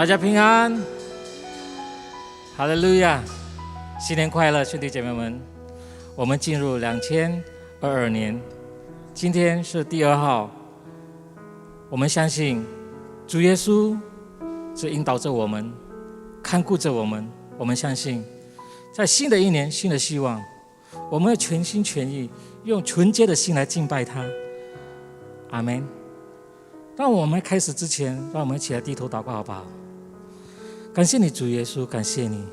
大家平安，哈利路亚，新年快乐，兄弟姐妹们！我们进入2022年，今天是第2号。我们相信主耶稣是引导着我们，看顾着我们。我们相信，在新的一年，新的希望，我们要全心全意，用纯洁的心来敬拜他。阿们。让我们开始之前，让我们一起来低头祷告，好不好？感谢你，主耶稣，感谢你，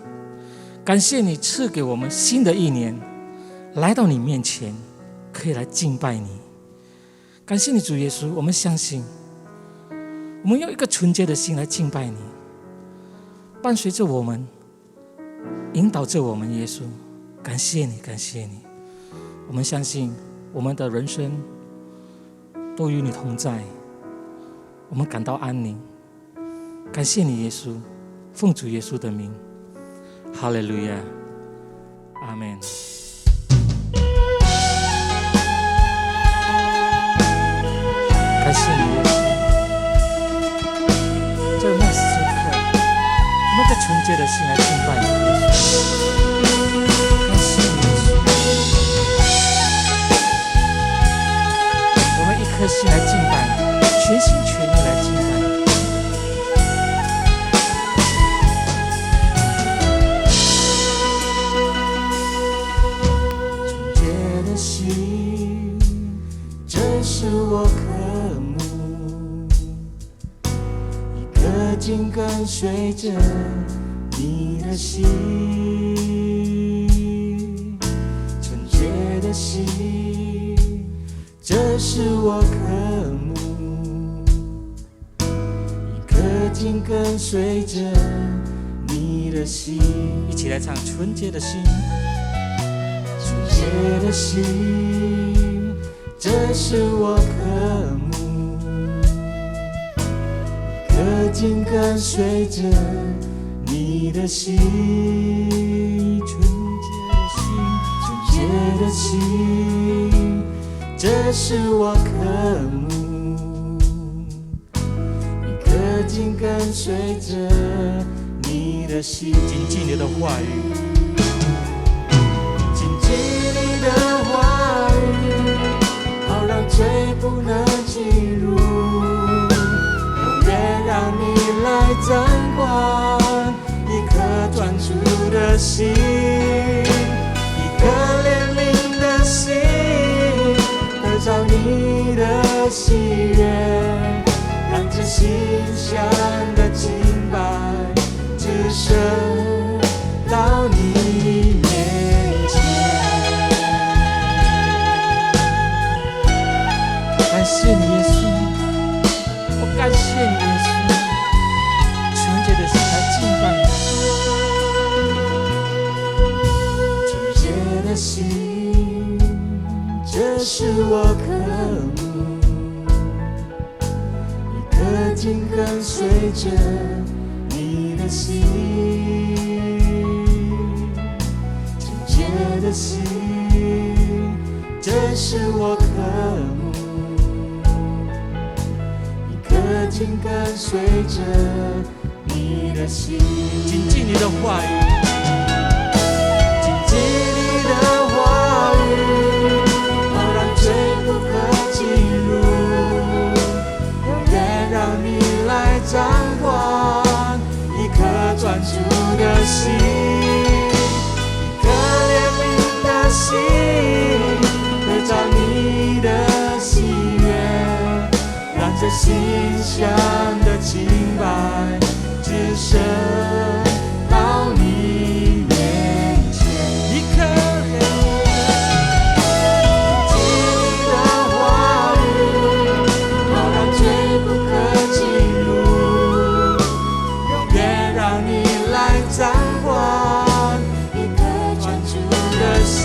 感谢你赐给我们新的一年，来到你面前，可以来敬拜你。感谢你，主耶稣，我们相信，我们用一个纯洁的心来敬拜你，伴随着我们，引导着我们，耶稣，感谢你，感谢你。我们相信，我们的人生都与你同在，我们感到安宁。感谢你，耶稣。奉主耶稣的名，哈利路亚，阿们。感谢你，耶稣。在那时刻，我们在纯洁的心来敬拜你，耶稣。感谢你，耶稣。我们一颗心来敬拜你，全心全意来敬拜你。是我渴慕，一颗紧跟随着你的心，纯洁的心，这是我渴慕，一颗紧跟随着你的心。一起来唱纯洁的心，纯洁的心，这是我渴慕，可紧跟随着你的心，纯洁的心，这是我渴慕，可紧跟随着你的心。谨记你的话语，谨记你的话语，让罪不能进入，永远让你来掌管一颗专注的心，一颗怜悯的心，得着你的喜悦，让这馨香的敬拜只升到你面前。感谢你，耶稣，我感谢你，耶稣，纯洁的心来敬拜你，纯洁的心，这是我渴慕，一颗紧跟随着你的心，纯洁的心，这是我渴慕，紧跟随着你的心。谨记你的话语，谨记你的话语，好让罪不可进入，永远让你来掌管一颗专注的心，一颗怜悯的心，得着你的喜悦，让这馨香的敬拜只升到你面前。一颗怜谨记你的话语，好让罪不可进入，永远让你来掌管一颗专注的心，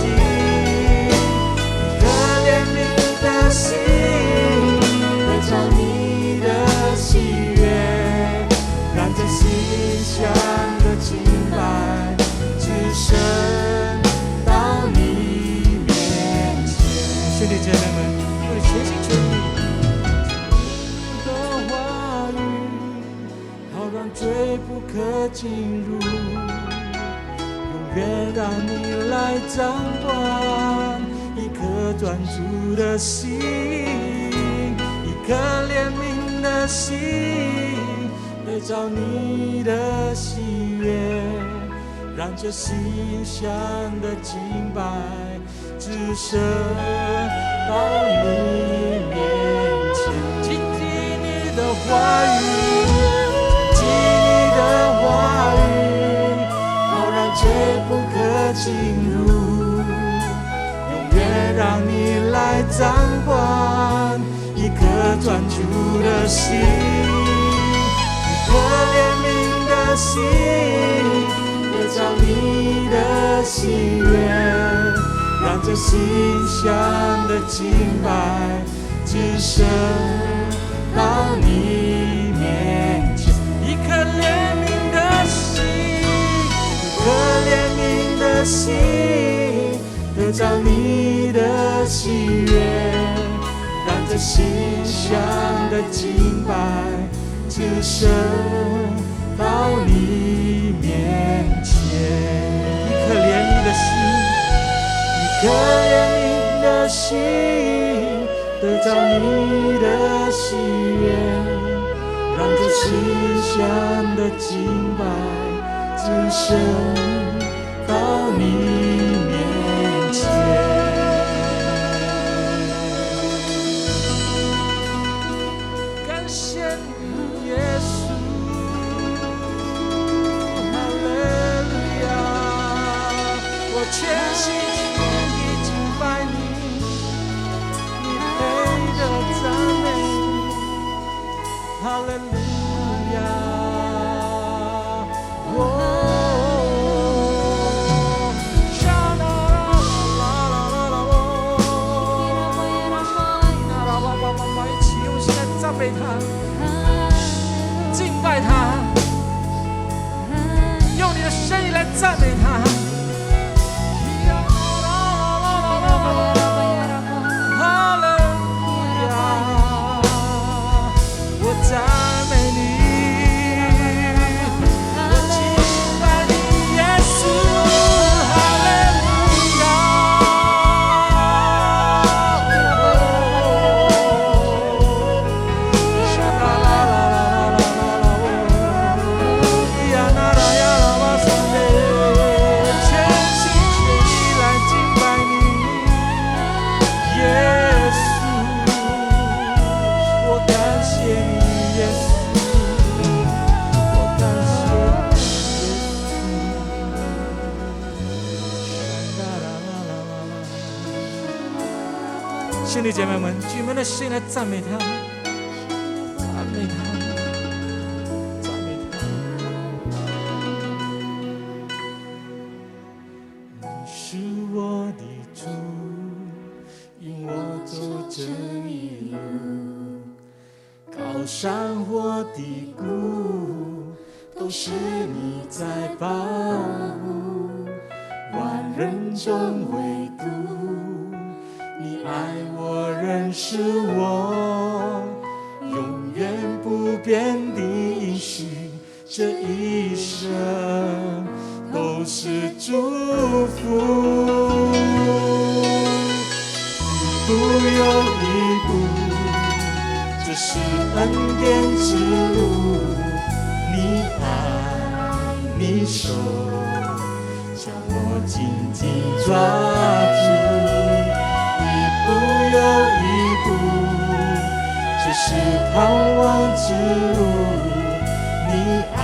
一颗怜悯的心，得着你的喜悦，让这馨香的敬拜只升到你面前。兄弟姐妹们，我的全心全意。的话语，好让罪不不可进入，永远让你来掌管。一颗专注的心，一颗怜悯的心，得着你的喜悦，让这馨香的敬拜只伸到你面前。紧记你的话语，紧记你的话语，好让罪不可进入，永远让你来掌管。一颗专注的心，一颗怜悯的心，得着你的喜悦，让这馨香的敬拜只伸到你面前。一颗怜悯的心，一颗怜悯的心，得着你的喜悦，让这馨香的敬拜只伸到你面前。一颗怜悯的心，一颗怜悯的心，得着你的喜悦，让这馨香的敬拜只伸到你面前。感谢你，耶稣，哈利路亚！我全心全意敬拜你，你配得赞美，哈利路亚！一起用心来赞美他，敬拜他，用你的声音来赞美他。哈利路亚，我赞美你，我敬拜你，耶稣。兄弟姐妹们，举们的心来赞美他，赞美他，赞美他。你是我的主，引我走这一路，高山或低谷，都是你在保护，万人中唯独你爱我，认识我，永远不变的应许，这一生都是祝福。一步又一步，这是恩典之路，你爱你手，将我紧紧抓住。一步又一步，这是盼望之路，你爱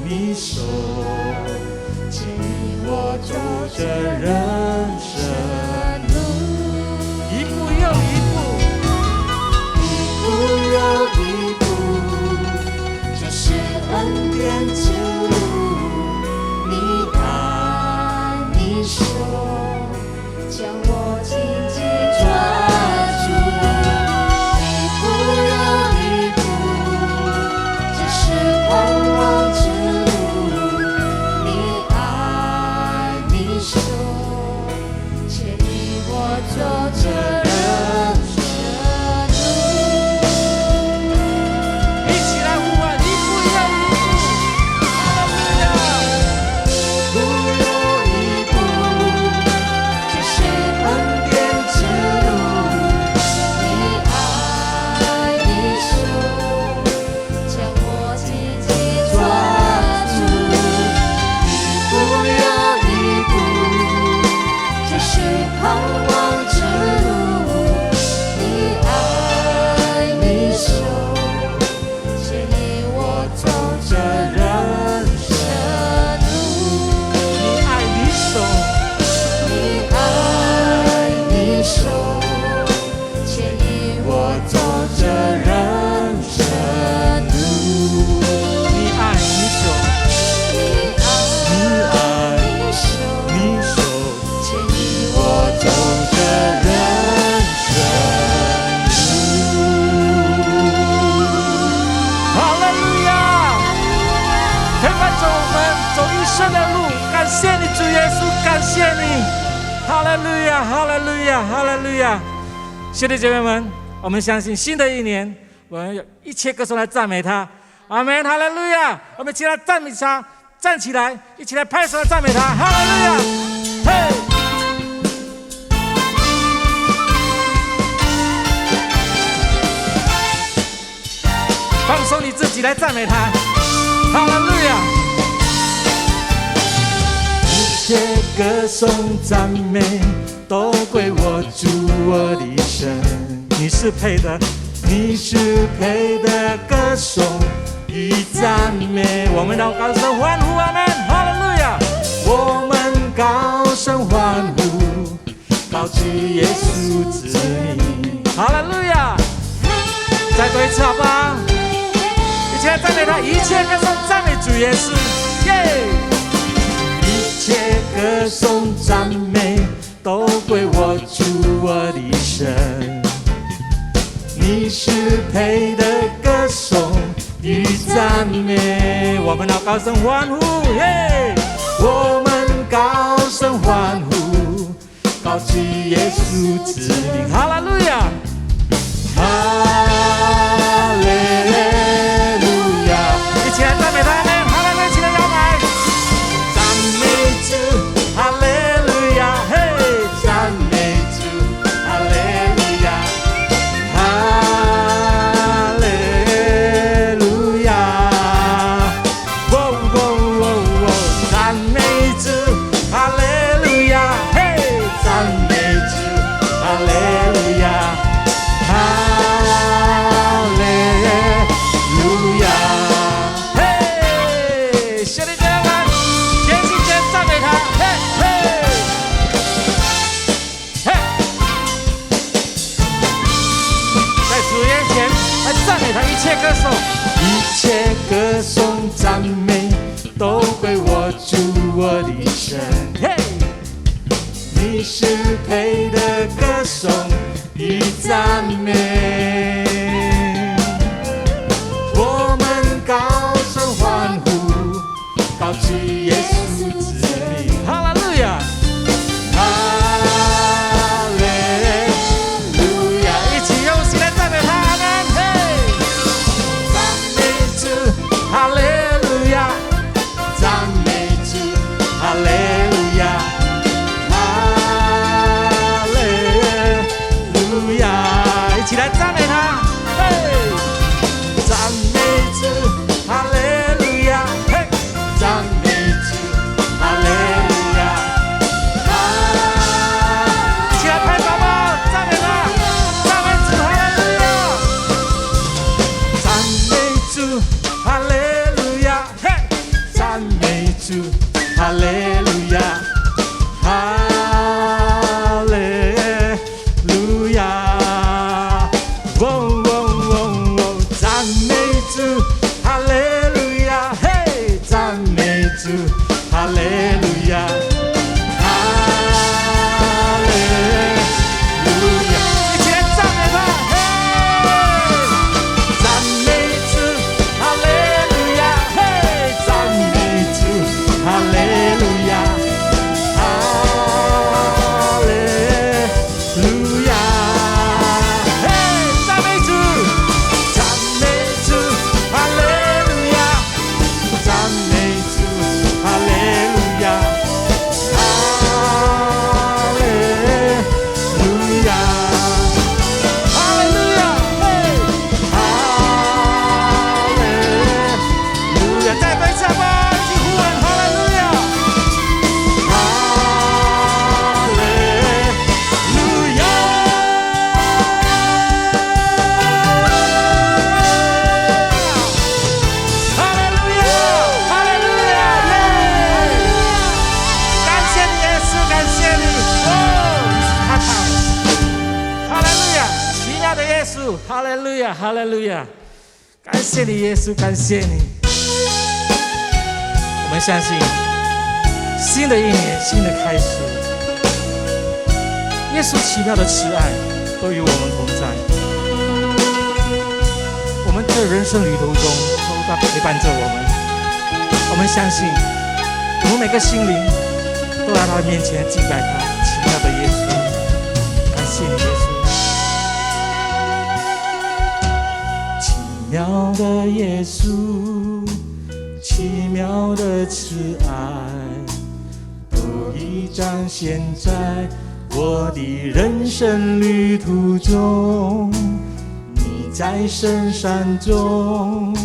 你手，请我走这人生路。一步又一步，一步又一步，这是恩典之路，你爱你手，将我紧紧抓住。一步又一步，这是盼望之路，你爱你手，牵引我走这人生路。一起来呼唤，一步又一步。亚，哈利路亚，哈利路亚！兄弟姐妹们，我们相信新的一年，我们有一切歌颂来赞美他。阿门，哈利路亚！我们一起来赞美他，站起来，一起来拍手来赞美他，哈利路亚！嘿！放松你自己来赞美他，哈利路亚！一切歌颂赞美都归我主我的神，你是配的，你是配的歌颂与赞美。我们要高声欢呼，阿门，哈利路亚！我们高声欢呼，高举耶稣之名，哈利路亚！再多一次好不好？一起来赞美他，一切歌颂赞美主耶稣，耶！一切歌颂赞美都归我主我的神，你是配的歌颂与赞美。我们要高声欢呼，耶！我们高声欢呼，高举耶稣之名，哈利路亚！哈利路亚！一起来赞美他，阿门！哈利路亚！一起来摇摆，赞美主，哈利路亚！嘿，赞美主，哈利路亚！哈利路亚！哦哦哦哦，赞美主，哈利路亚！嘿，赞美主，哈利路亚！哈利路亚！嘿！兄弟姐妹们，全心全赞美他，嘿嘿嘿！在主面前来赞美他，一切歌颂。一切歌颂赞美都归我主我的神，嘿！你是配的歌颂与赞美。我们高声欢呼，高举耶稣之名，哈利路亚！哈利路亚！一起用心来赞美他，阿门！嘿！赞美主，哈利路亚！赞美主，哈利路亚！哈利路亚！一起来赞美他，嘿！赞美主，哈利路亚！嘿！赞美主，哈利路亚！一起来拍手吧，赞美他，赞美主，哈利路亚！赞美主，哈利路亚！嘿！赞美主，哈利路亚！哈利路亚！哦哦哦哦，赞美主，哈利路亚！嘿，赞美主，哈利路亚！哈利路亚！一起来赞美他，嘿！赞美主，哈利路亚！嘿，赞美主，哈利路亚！哈利路亚！嘿，赞美主，赞美主，哈利路亚！赞美主，哈利路亚！哈利路亚！哈利路亚！嘿，哈利路亚！再分享吧，一起呼喊哈利路亚！哈利路亚！哈利路亚！哈利路亚！耶！感谢你，耶稣，感谢你！哦，哈利哈利路亚！奇妙的耶稣，哈利路亚，哈利路亚！感谢你，耶稣，感谢你。我们相信，新的一年，新的开始，耶稣奇妙的慈爱都与我们同在。我们在人生旅途中都在陪伴着我们。我们相信，我们每个心灵都来到他面前敬拜他，奇妙的耶稣。妙的耶稣，奇妙的慈爱，都已彰显在我的人生旅途中。你在深山中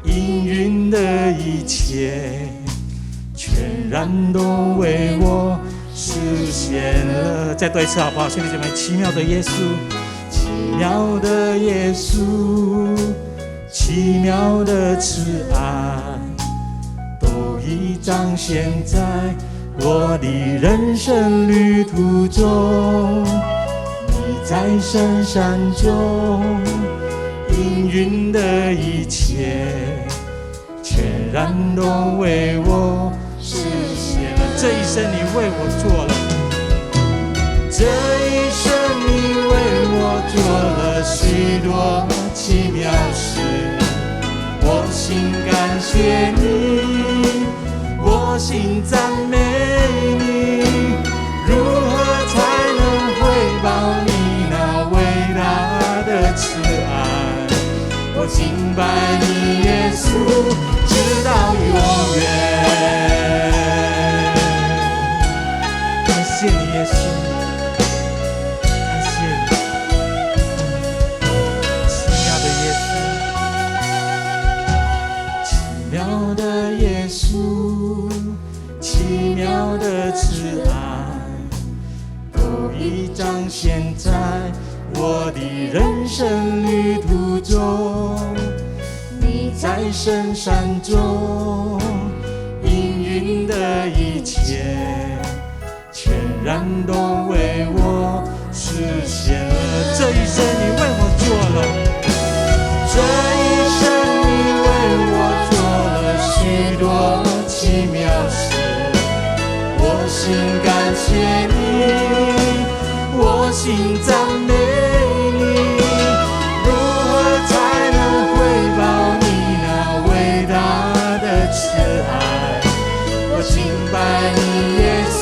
应允的一切，全然都为我实现了。再读一次好不好，兄弟姐妹？奇妙的耶稣，奇妙的耶稣，奇妙的慈爱，都已彰显在我的人生旅途中。你在深山中应允的一切，全然都为我实现了。这一生你为我做了，这一生你为我做了许多奇妙事，我心感谢你，我心赞美你，如何才能回报你那伟大的慈爱？我敬拜你耶稣，直到永远。感谢你耶稣，感谢你，奇妙的耶稣，奇妙的耶稣，奇妙的慈爱，都已彰显在我的人生旅途中。你在深山中应允的一切，全然都为我实现了。这一生你为我做了，这一生你为我做了许多奇妙事，我心感谢你，我心赞美你，如何才能回报你那伟大的慈爱？我敬拜你耶稣，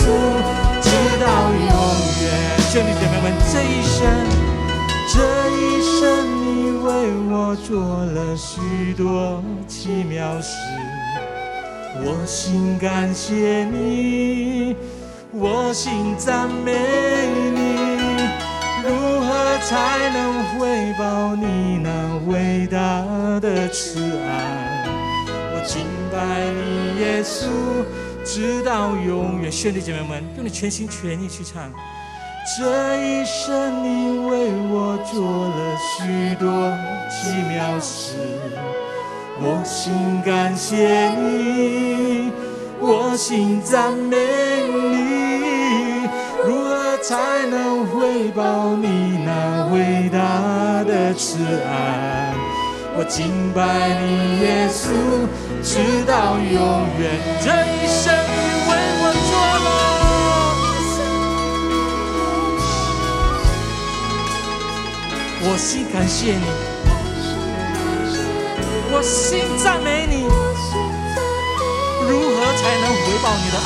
直到永远。兄弟姐妹们，这一生你为我做了许多奇妙事，我心感谢你，我心赞美你，如何才能回报你那伟大的慈爱？我敬拜你耶稣，直到永远。兄弟姐妹们，用你全心全意去唱。这一生你为我做了许多奇妙事，我心感谢你，我心赞美你，如何才能回报你那伟大的慈爱？我敬拜你耶稣，直到永远。这一生你为我做了，我心感谢你，我心赞美你，如何才能回报你的爱？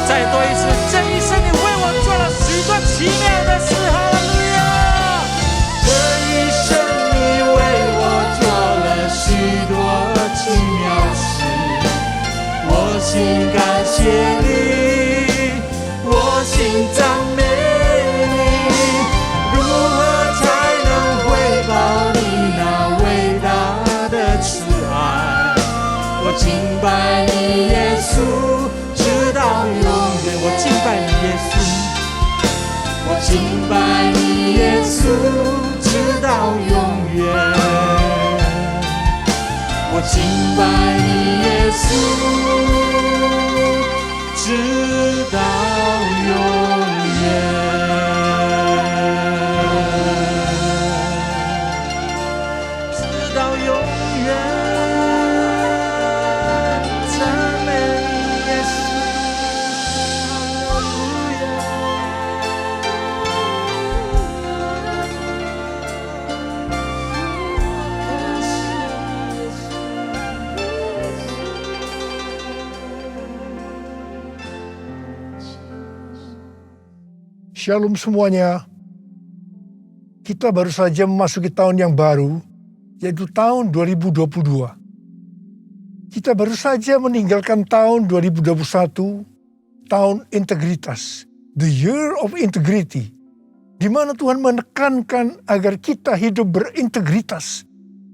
再多一次，这一生你为我做了许多奇妙的事，哈利路亚！这一生你为我做了许多奇妙事，我心感谢你，我心赞美你，如何才能回报你那伟大的慈爱？我敬拜你耶稣，直到永远。我敬拜你耶稣，我敬拜你耶稣，直到永远。我敬拜你耶稣，直到永远，直到永远。Shalom semuanya. Kita baru saja memasuki tahun yang baru, yaitu tahun 2022. Kita baru saja meninggalkan tahun 2021, tahun integritas, the year of integrity, di mana Tuhan menekankan agar kita hidup berintegritas,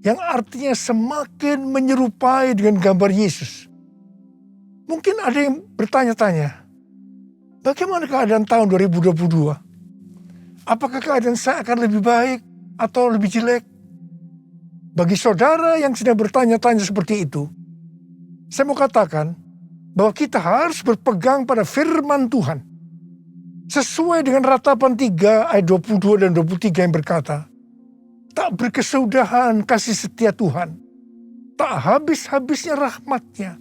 yang artinya semakin menyerupai dengan gambar Yesus. Mungkin ada yang bertanya-tanya, bagaimana keadaan tahun 2022? Apakah keadaan saya akan lebih baik atau lebih jelek? Bagi saudara yang sedang bertanya-tanya seperti itu, saya mau katakan bahwa kita harus berpegang pada firman Tuhan. Sesuai dengan Ratapan 3 ayat 22 dan 23 yang berkata, tak berkesudahan kasih setia Tuhan, tak habis-habisnya rahmatnya,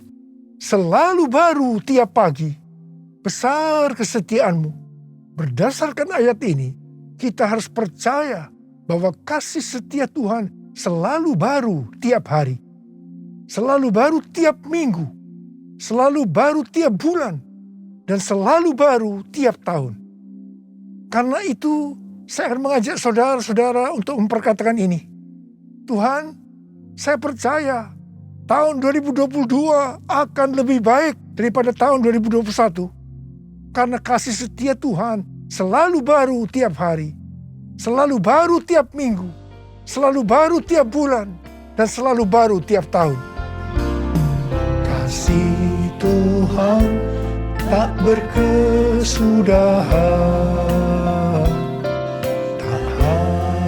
selalu baru tiap pagi, besar kesetiaanmu. Berdasarkan ayat ini, kita harus percaya bahwa kasih setia Tuhan selalu baru tiap hari, selalu baru tiap minggu, selalu baru tiap bulan, dan selalu baru tiap tahun. Karena itu, saya akan mengajak saudara-saudara untuk memperkatakan ini. Tuhan, saya percaya tahun 2022 akan lebih baik daripada tahun 2021. Karena kasih setia Tuhan selalu baru tiap hari, selalu baru tiap minggu, selalu baru tiap bulan, dan selalu baru tiap tahun. Kasih Tuhan tak berkesudahan, tak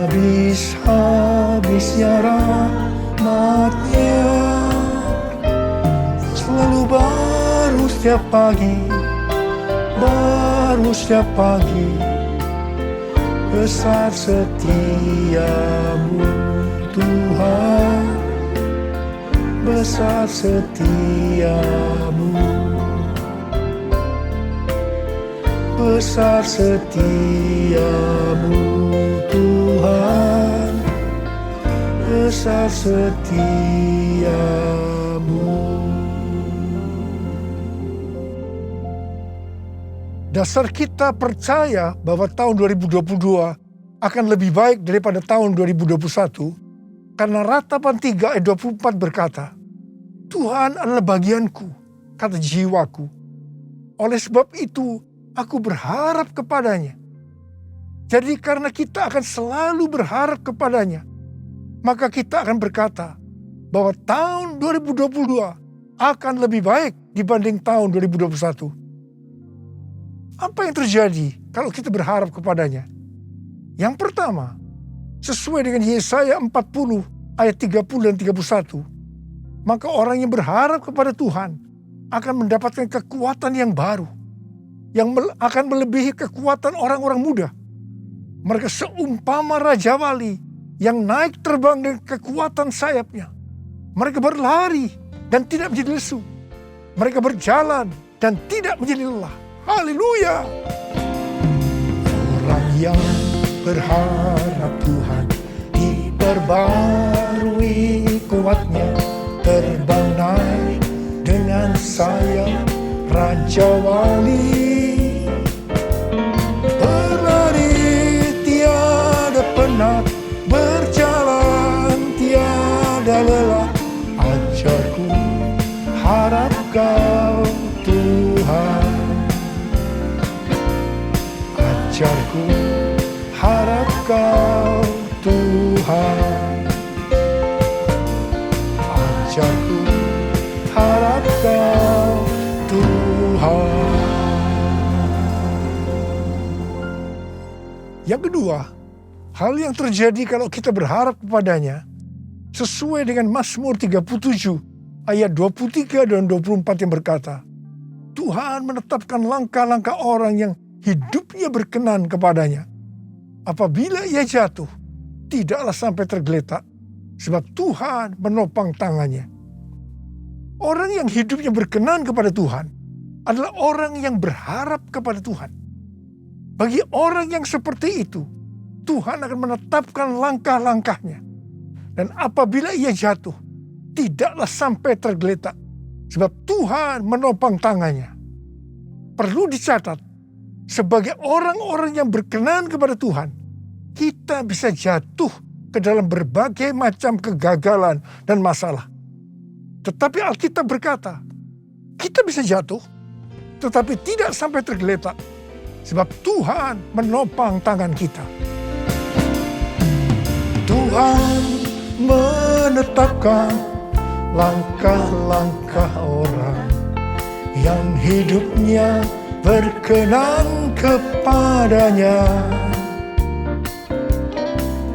habis-habisnya rahmatnya, selalu baru setiap pagi, baru setiap pagi, besar setiamu Tuhan, besar setiamu, besar setiamu Tuhan, besar setiamu. Dasar kita percaya bahwa tahun 2022 akan lebih baik daripada tahun 2021 karena Ratapan 3 ayat 24 berkata, Tuhan adalah bagianku, kata jiwaku. Oleh sebab itu, aku berharap kepadanya. Jadi karena kita akan selalu berharap kepadanya, maka kita akan berkata bahwa tahun 2022 akan lebih baik dibanding tahun 2021. Apa yang terjadi kalau kita berharap kepadanya? Yang pertama, sesuai dengan Yesaya 40 ayat 30 dan 31, maka orang yang berharap kepada Tuhan akan mendapatkan kekuatan yang baru, yang akan melebihi kekuatan orang-orang muda. Mereka seumpama Raja Wali yang naik terbang dengan kekuatan sayapnya. Mereka berlari dan tidak menjadi lesu. Mereka berjalan dan tidak menjadi lelah. Haleluya! Orang yang berharap Tuhan diperbarui kuatnya, terbang naik dengan sayap Raja Wali, berlari tiada penat, berjalan tiada lelah. Ajarku harap Kau Tuhan, ajarku harap Kau Tuhan, ajarku harap Kau Tuhan. Yang kedua, hal yang terjadi kalau kita berharap kepadanya sesuai dengan Mazmur 37 ayat 23 dan 24 yang berkata, Tuhan menetapkan langkah-langkah orang yang hidupnya berkenan kepadanya. Apabila ia jatuh, tidaklah sampai tergeletak, sebab Tuhan menopang tangannya. Orang yang hidupnya berkenan kepada Tuhan adalah orang yang berharap kepada Tuhan. Bagi orang yang seperti itu, Tuhan akan menetapkan langkah-langkahnya. Dan apabila ia jatuh, tidaklah sampai tergeletak, sebab Tuhan menopang tangannya. Perlu dicatat, sebagai orang-orang yang berkenan kepada Tuhan, kita bisa jatuh ke dalam berbagai macam kegagalan dan masalah. Tetapi Alkitab berkata, kita bisa jatuh, tetapi tidak sampai tergeletak, sebab Tuhan menopang tangan kita. Tuhan menetapkan langkah-langkah orang yang hidupnya berkenan kepadanya.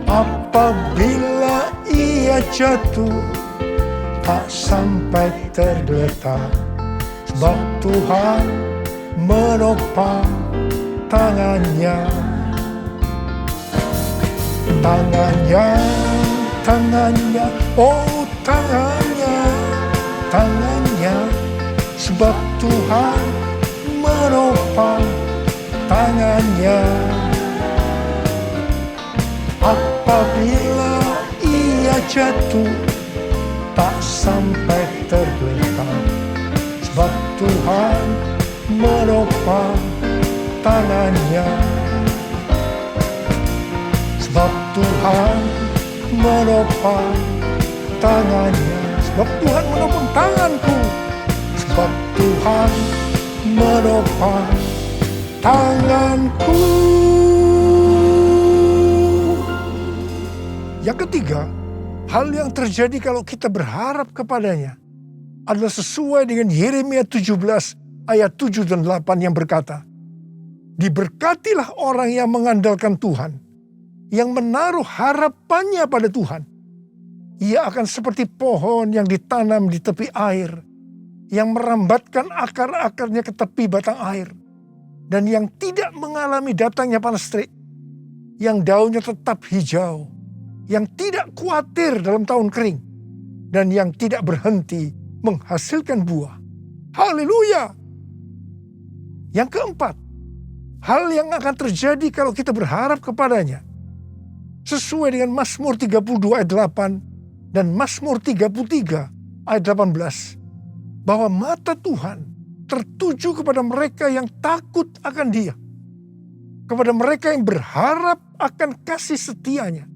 Apabila ia jatuh, tak sampai tergeletak, sebab Tuhan menopang tangannya. Tangannya, oh tangannya, sebab Tuhan menopang tangannya. Apabila ia jatuh, tak sampai tergeletak, sebab Tuhan menopang tangannya. Sebab Tuhan menopang tangannya. Sebab Tuhan menopang tanganku. Sebab Tuhan menopang tanganku. Yang ketiga, hal yang terjadi kalau kita berharap kepadanya adalah sesuai dengan Yeremia 17 ayat 7 dan 8 yang berkata, diberkatilah orang yang mengandalkan Tuhan, yang menaruh harapannya pada Tuhan. Ia akan seperti pohon yang ditanam di tepi air, yang merambatkan akar-akarnya ke tepi batang air, dan yang tidak mengalami datangnya panas terik, yang daunnya tetap hijau, yang tidak khawatir dalam tahun kering, dan yang tidak berhenti menghasilkan buah. Haleluya! Yang keempat, hal yang akan terjadi kalau kita berharap kepadanya, sesuai dengan Mazmur 32 ayat 8 dan Mazmur 33 ayat 18, bahwa mata Tuhan tertuju kepada mereka yang takut akan Dia, kepada mereka yang berharap akan kasih setianya.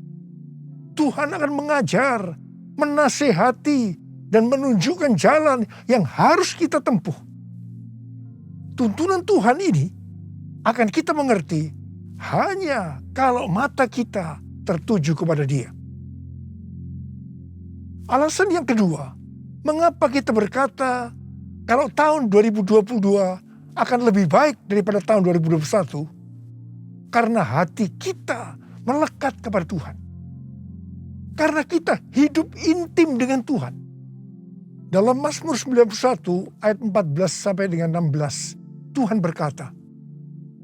Tuhan akan mengajar, menasehati, dan menunjukkan jalan yang harus kita tempuh. Tuntunan Tuhan ini akan kita mengerti hanya kalau mata kita tertuju kepada Dia. Alasan yang kedua, mengapa kita berkata kalau tahun 2022 akan lebih baik daripada tahun 2021? Karena hati kita melekat kepada Tuhan. Karena kita hidup intim dengan Tuhan. Dalam Mazmur 91 ayat 14 sampai dengan 16, Tuhan berkata,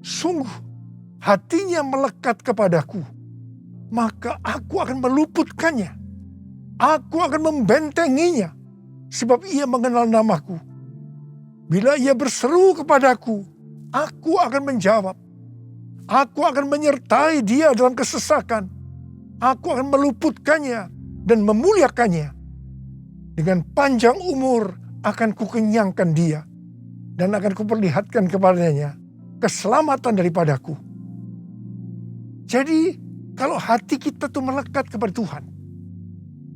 sungguh hatinya melekat kepadaku, maka aku akan meluputkannya. Aku akan membentenginya, sebab ia mengenal namaku. Bila ia berseru kepadaku, aku akan menjawab. Aku akan menyertai dia dalam kesesakan. Aku akan meluputkannya dan memuliakannya. Dengan panjang umur akan kukenyangkan dia, dan akan kuperlihatkan kepadanya keselamatan daripadaku. Jadi, kalau hati kita tuh melekat kepada Tuhan,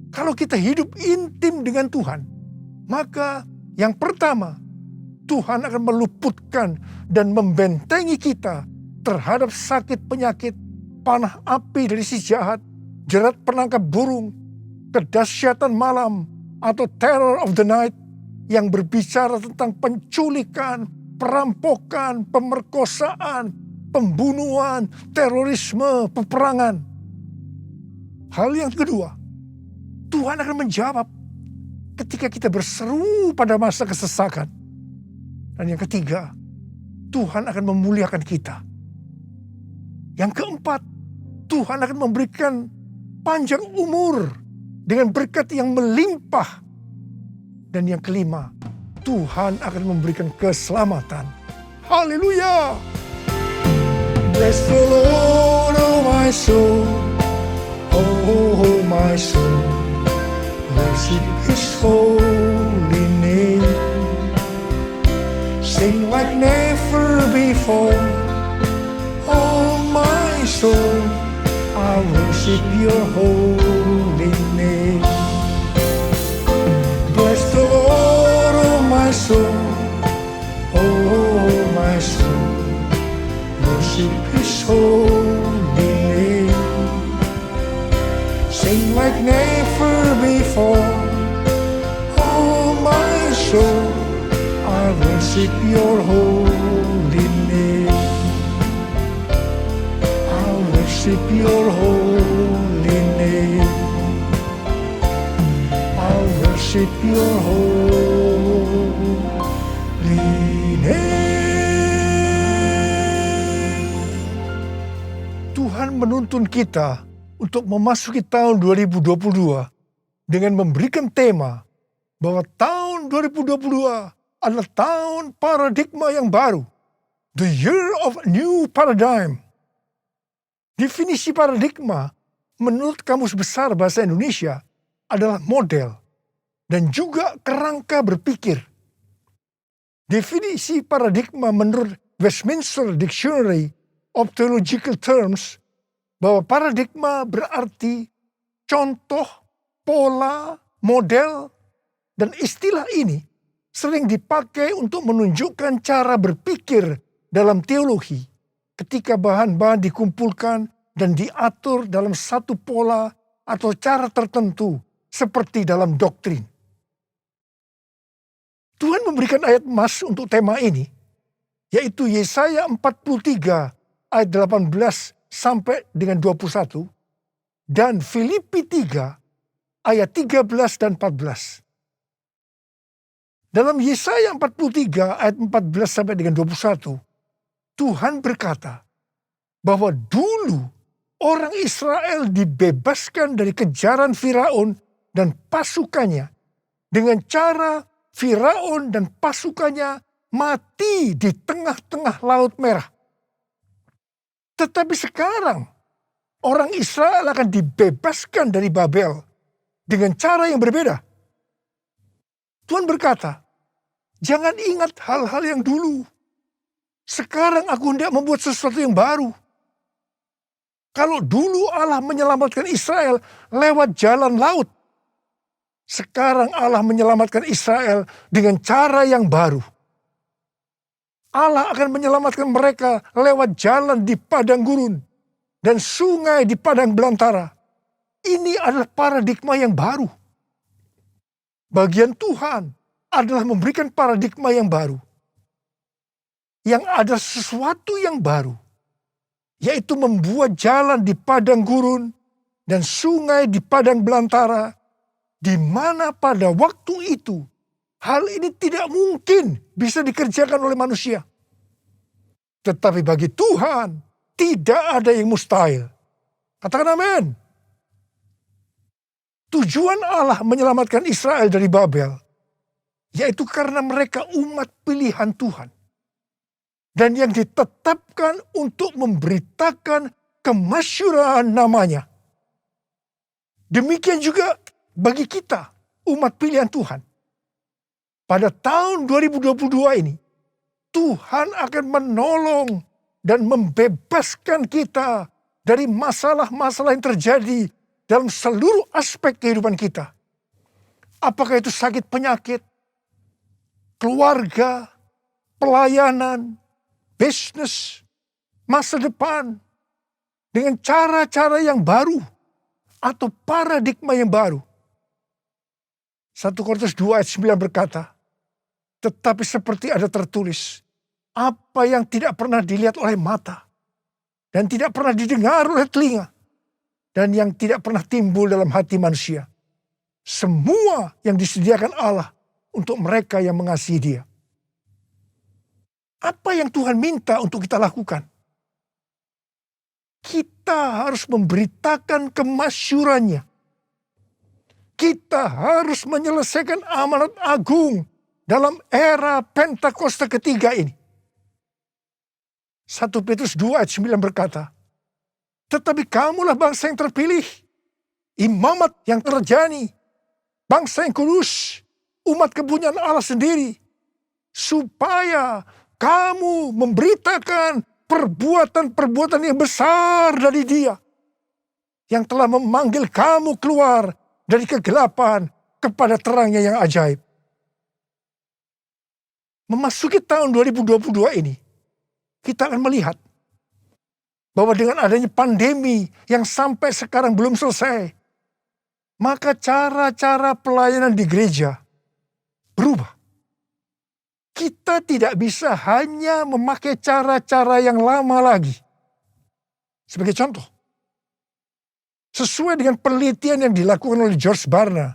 kalau kita hidup intim dengan Tuhan, maka yang pertama, Tuhan akan meluputkan dan membentengi kita terhadap sakit penyakit, panah api dari si jahat, jerat penangkap burung, kedahsyatan malam, atau terror of the night yang berbicara tentang penculikan, perampokan, pemerkosaan, pembunuhan, terorisme, peperangan. Hal yang kedua, Tuhan akan menjawab ketika kita berseru pada masa kesesakan. Dan yang ketiga, Tuhan akan memuliakan kita. Yang keempat, Tuhan akan memberikan panjang umur dengan berkat yang melimpah. Dan yang kelima, Tuhan akan memberikan keselamatan. Haleluya! Bless the Lord, oh my soul, oh my soul, worship His holy name. Sing like never before, soul, I worship your holy name. Bless the Lord, oh my soul, oh my soul, worship his holy name. Sing like never before, oh my soul, I worship your holy name. I worship your holy name. I worship your holy name. Tuhan menuntun kita untuk memasuki tahun 2022 dengan memberikan tema bahwa tahun 2022 adalah tahun paradigma yang baru. The year of new paradigm. Definisi paradigma menurut Kamus Besar Bahasa Indonesia adalah model dan juga kerangka berpikir. Definisi paradigma menurut Westminster Dictionary of Theological Terms bahwa paradigma berarti contoh, pola, model, dan istilah ini sering dipakai untuk menunjukkan cara berpikir dalam teologi ketika bahan-bahan dikumpulkan dan diatur dalam satu pola atau cara tertentu seperti dalam doktrin. Tuhan memberikan ayat emas untuk tema ini, yaitu Yesaya 43 ayat 18 sampai dengan 21 dan Filipi 3 ayat 13 dan 14. Dalam Yesaya 43 ayat 14 sampai dengan 21, Tuhan berkata bahwa dulu orang Israel dibebaskan dari kejaran Firaun dan pasukannya dengan cara Firaun dan pasukannya mati di tengah-tengah Laut Merah. Tetapi sekarang orang Israel akan dibebaskan dari Babel dengan cara yang berbeda. Tuhan berkata, jangan ingat hal-hal yang dulu. Sekarang aku hendak membuat sesuatu yang baru. Kalau dulu Allah menyelamatkan Israel lewat jalan laut, sekarang Allah menyelamatkan Israel dengan cara yang baru. Allah akan menyelamatkan mereka lewat jalan di padang gurun dan sungai di padang belantara. Ini adalah paradigma yang baru. Bagian Tuhan adalah memberikan paradigma yang baru. Yang ada sesuatu yang baru, yaitu membuat jalan di padang gurun dan sungai di padang belantara, di mana pada waktu itu hal ini tidak mungkin bisa dikerjakan oleh manusia. Tetapi bagi Tuhan tidak ada yang mustahil. Katakan amin. Tujuan Allah menyelamatkan Israel dari Babel, yaitu karena mereka umat pilihan Tuhan. Dan yang ditetapkan untuk memberitakan kemasyhuran namanya. Demikian juga bagi kita, umat pilihan Tuhan. Pada tahun 2022 ini, Tuhan akan menolong dan membebaskan kita dari masalah-masalah yang terjadi dalam seluruh aspek kehidupan kita. Apakah itu sakit penyakit, keluarga, pelayanan, bisnis, masa depan, dengan cara-cara yang baru atau paradigma yang baru. 1 Korintus 2 ayat 9 berkata, tetapi seperti ada tertulis, apa yang tidak pernah dilihat oleh mata, dan tidak pernah didengar oleh telinga, dan yang tidak pernah timbul dalam hati manusia. Semua yang disediakan Allah untuk mereka yang mengasihi Dia. Apa yang Tuhan minta untuk kita lakukan? Kita harus memberitakan kemasyhurannya. Kita harus menyelesaikan amanat agung dalam era Pentakosta ketiga ini. 1 Petrus 2 ayat 9 berkata, tetapi kamulah bangsa yang terpilih, imamat yang terjani, bangsa yang kudus, umat kepunyaan Allah sendiri, supaya kamu memberitakan perbuatan-perbuatan yang besar dari Dia, yang telah memanggil kamu keluar dari kegelapan kepada terangnya yang ajaib. Memasuki tahun 2022 ini, kita akan melihat bahwa dengan adanya pandemi yang sampai sekarang belum selesai, maka cara-cara pelayanan di gereja berubah. Kita tidak bisa hanya memakai cara-cara yang lama lagi. Sebagai contoh, sesuai dengan penelitian yang dilakukan oleh George Barna,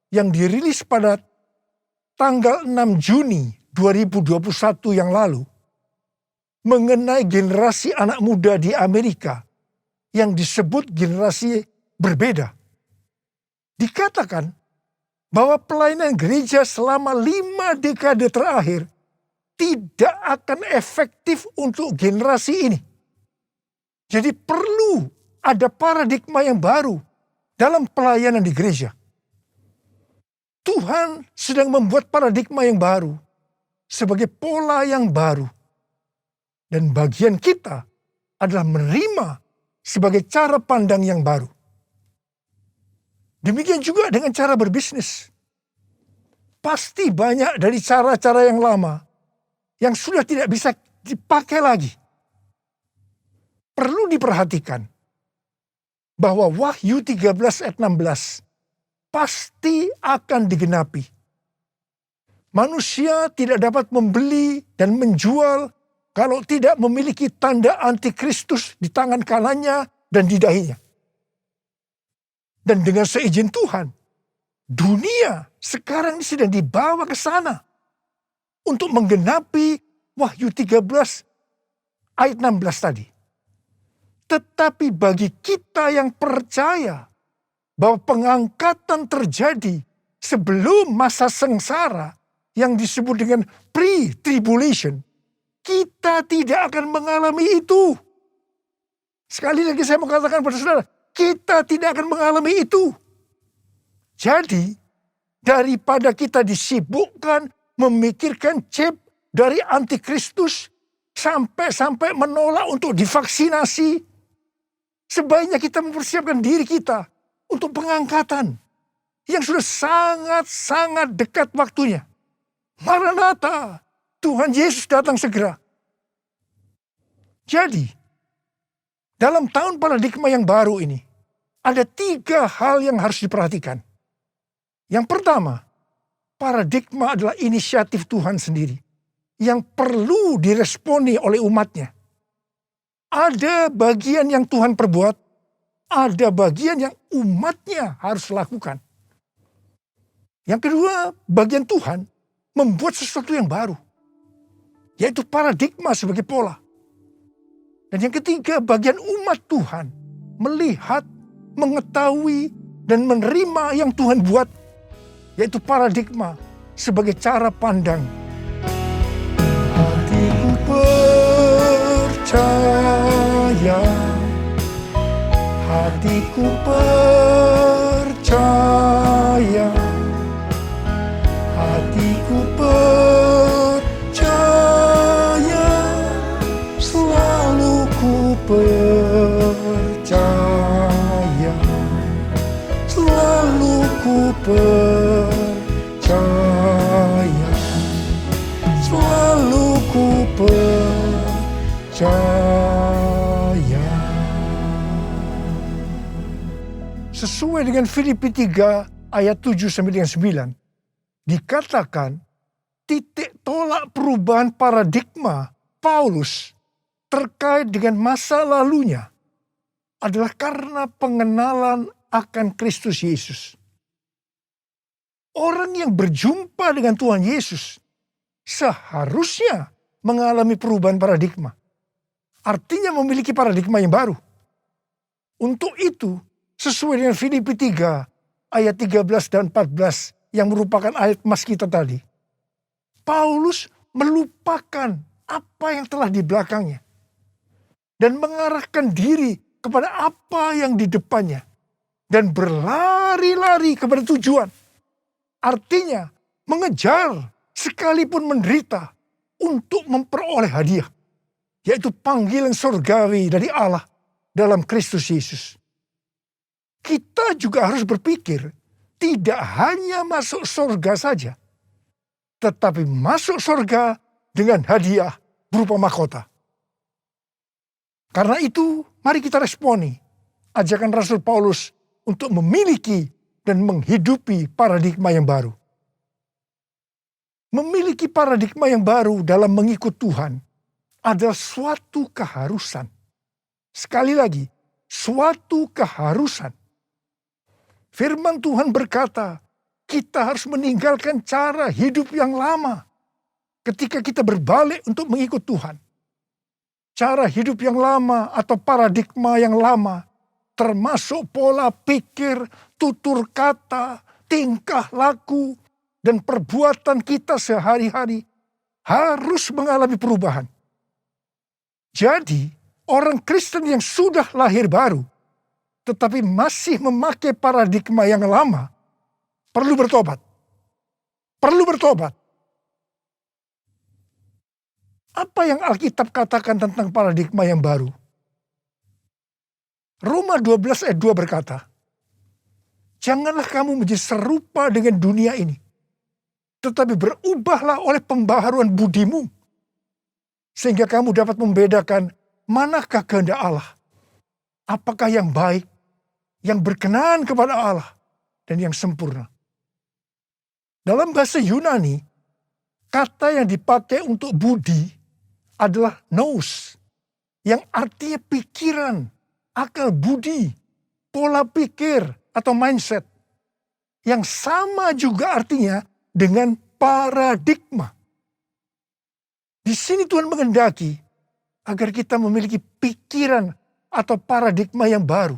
yang dirilis pada tanggal 6 Juni 2021 yang lalu, mengenai generasi anak muda di Amerika yang disebut generasi berbeda. Dikatakan bahwa pelayanan gereja selama 5 dekade terakhir tidak akan efektif untuk generasi ini. Jadi perlu ada paradigma yang baru dalam pelayanan di gereja. Tuhan sedang membuat paradigma yang baru sebagai pola yang baru. Dan bagian kita adalah menerima sebagai cara pandang yang baru. Demikian juga dengan cara berbisnis. Pasti banyak dari cara-cara yang lama yang sudah tidak bisa dipakai lagi. Perlu diperhatikan bahwa Wahyu 13 ayat 16 pasti akan digenapi. Manusia tidak dapat membeli dan menjual kalau tidak memiliki tanda antikristus di tangan kanannya dan di dahinya. Dan dengan seizin Tuhan, dunia sekarang sedang dibawa ke sana untuk menggenapi Wahyu 13 ayat 16 tadi. Tetapi bagi kita yang percaya bahwa pengangkatan terjadi sebelum masa sengsara yang disebut dengan pre-tribulation, kita tidak akan mengalami itu. Sekali lagi saya mau katakan pada saudara, kita tidak akan mengalami itu. Jadi, daripada kita disibukkan memikirkan chip dari antikristus sampai menolak untuk divaksinasi, sebaiknya kita mempersiapkan diri kita untuk pengangkatan yang sudah sangat-sangat dekat waktunya. Maranatha, Tuhan Yesus datang segera. Jadi, dalam tahun paradigma yang baru ini, ada 3 hal yang harus diperhatikan. Yang pertama, paradigma adalah inisiatif Tuhan sendiri yang perlu diresponi oleh umatnya. Ada bagian yang Tuhan perbuat, ada bagian yang umatnya harus lakukan. Yang kedua, bagian Tuhan membuat sesuatu yang baru, yaitu paradigma sebagai pola. Dan yang ketiga, bagian umat Tuhan melihat, mengetahui, dan menerima yang Tuhan buat, yaitu paradigma sebagai cara pandang. Hatiku percaya, hatiku percaya, hatiku percaya, selalu ku percaya, selalu ku percaya, selalu ku percaya. Sesuai dengan Filipi 3 ayat 7 sampai dengan 9, dikatakan titik tolak perubahan paradigma Paulus terkait dengan masa lalunya adalah karena pengenalan akan Kristus Yesus. Orang yang berjumpa dengan Tuhan Yesus seharusnya mengalami perubahan paradigma. Artinya memiliki paradigma yang baru. Untuk itu, sesuai dengan Filipi 3 ayat 13 dan 14 yang merupakan ayat emas kita tadi, Paulus melupakan apa yang telah di belakangnya dan mengarahkan diri kepada apa yang di depannya dan berlari-lari kepada tujuan. Artinya mengejar sekalipun menderita untuk memperoleh hadiah, yaitu panggilan surgawi dari Allah dalam Kristus Yesus. Kita juga harus berpikir tidak hanya masuk surga saja, tetapi masuk surga dengan hadiah berupa mahkota. Karena itu, mari kita responi ajakan Rasul Paulus untuk memiliki dan menghidupi paradigma yang baru. Memiliki paradigma yang baru dalam mengikut Tuhan adalah suatu keharusan. Sekali lagi, suatu keharusan. Firman Tuhan berkata, kita harus meninggalkan cara hidup yang lama ketika kita berbalik untuk mengikut Tuhan. Cara hidup yang lama atau paradigma yang lama, termasuk pola pikir, tutur kata, tingkah laku, dan perbuatan kita sehari-hari harus mengalami perubahan. Jadi, orang Kristen yang sudah lahir baru, tetapi masih memakai paradigma yang lama, perlu bertobat. Perlu bertobat. Apa yang Alkitab katakan tentang paradigma yang baru? Roma 12 ayat 2 berkata, janganlah kamu menjadi serupa dengan dunia ini, tetapi berubahlah oleh pembaharuan budimu, sehingga kamu dapat membedakan manakah kehendak Allah, apakah yang baik, yang berkenan kepada Allah, dan yang sempurna. Dalam bahasa Yunani, kata yang dipakai untuk budi adalah nous, yang artinya pikiran, akal budi, pola pikir atau mindset. Yang sama juga artinya dengan paradigma. Di sini Tuhan menghendaki agar kita memiliki pikiran atau paradigma yang baru,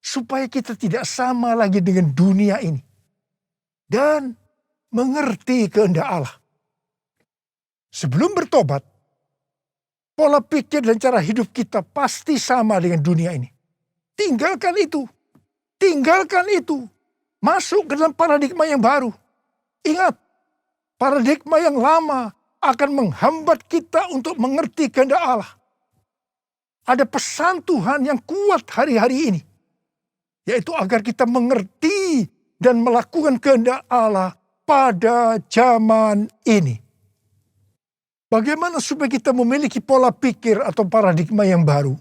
supaya kita tidak sama lagi dengan dunia ini, dan mengerti kehendak Allah. Sebelum bertobat, pola pikir dan cara hidup kita pasti sama dengan dunia ini. Tinggalkan itu. Tinggalkan itu. Masuk ke dalam paradigma yang baru. Ingat, paradigma yang lama akan menghambat kita untuk mengerti kehendak Allah. Ada pesan Tuhan yang kuat hari-hari ini, yaitu agar kita mengerti dan melakukan kehendak Allah pada zaman ini. Bagaimana supaya kita memiliki pola pikir atau paradigma yang baru?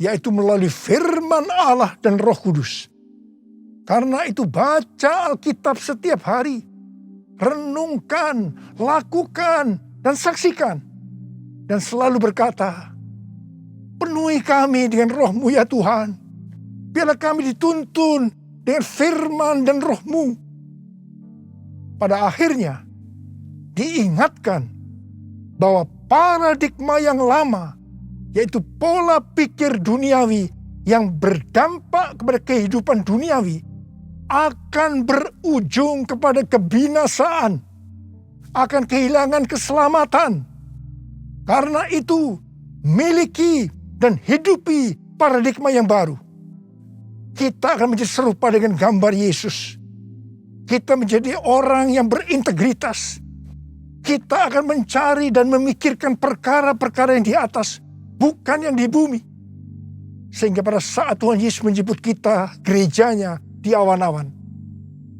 Yaitu melalui firman Allah dan Roh Kudus. Karena itu baca Alkitab setiap hari. Renungkan, lakukan, dan saksikan. Dan selalu berkata, penuhi kami dengan Roh-Mu ya Tuhan. Biarlah kami dituntun dengan firman dan Roh-Mu. Pada akhirnya, diingatkan bahwa paradigma yang lama, yaitu pola pikir duniawi yang berdampak kepada kehidupan duniawi, akan berujung kepada kebinasaan, akan kehilangan keselamatan. Karena itu, miliki dan hidupi paradigma yang baru. Kita akan menjadi serupa dengan gambar Yesus. Kita menjadi orang yang berintegritas. Kita akan mencari dan memikirkan perkara-perkara yang di atas, bukan yang di bumi. Sehingga pada saat Tuhan Yesus menjemput kita, gerejanya di awan-awan,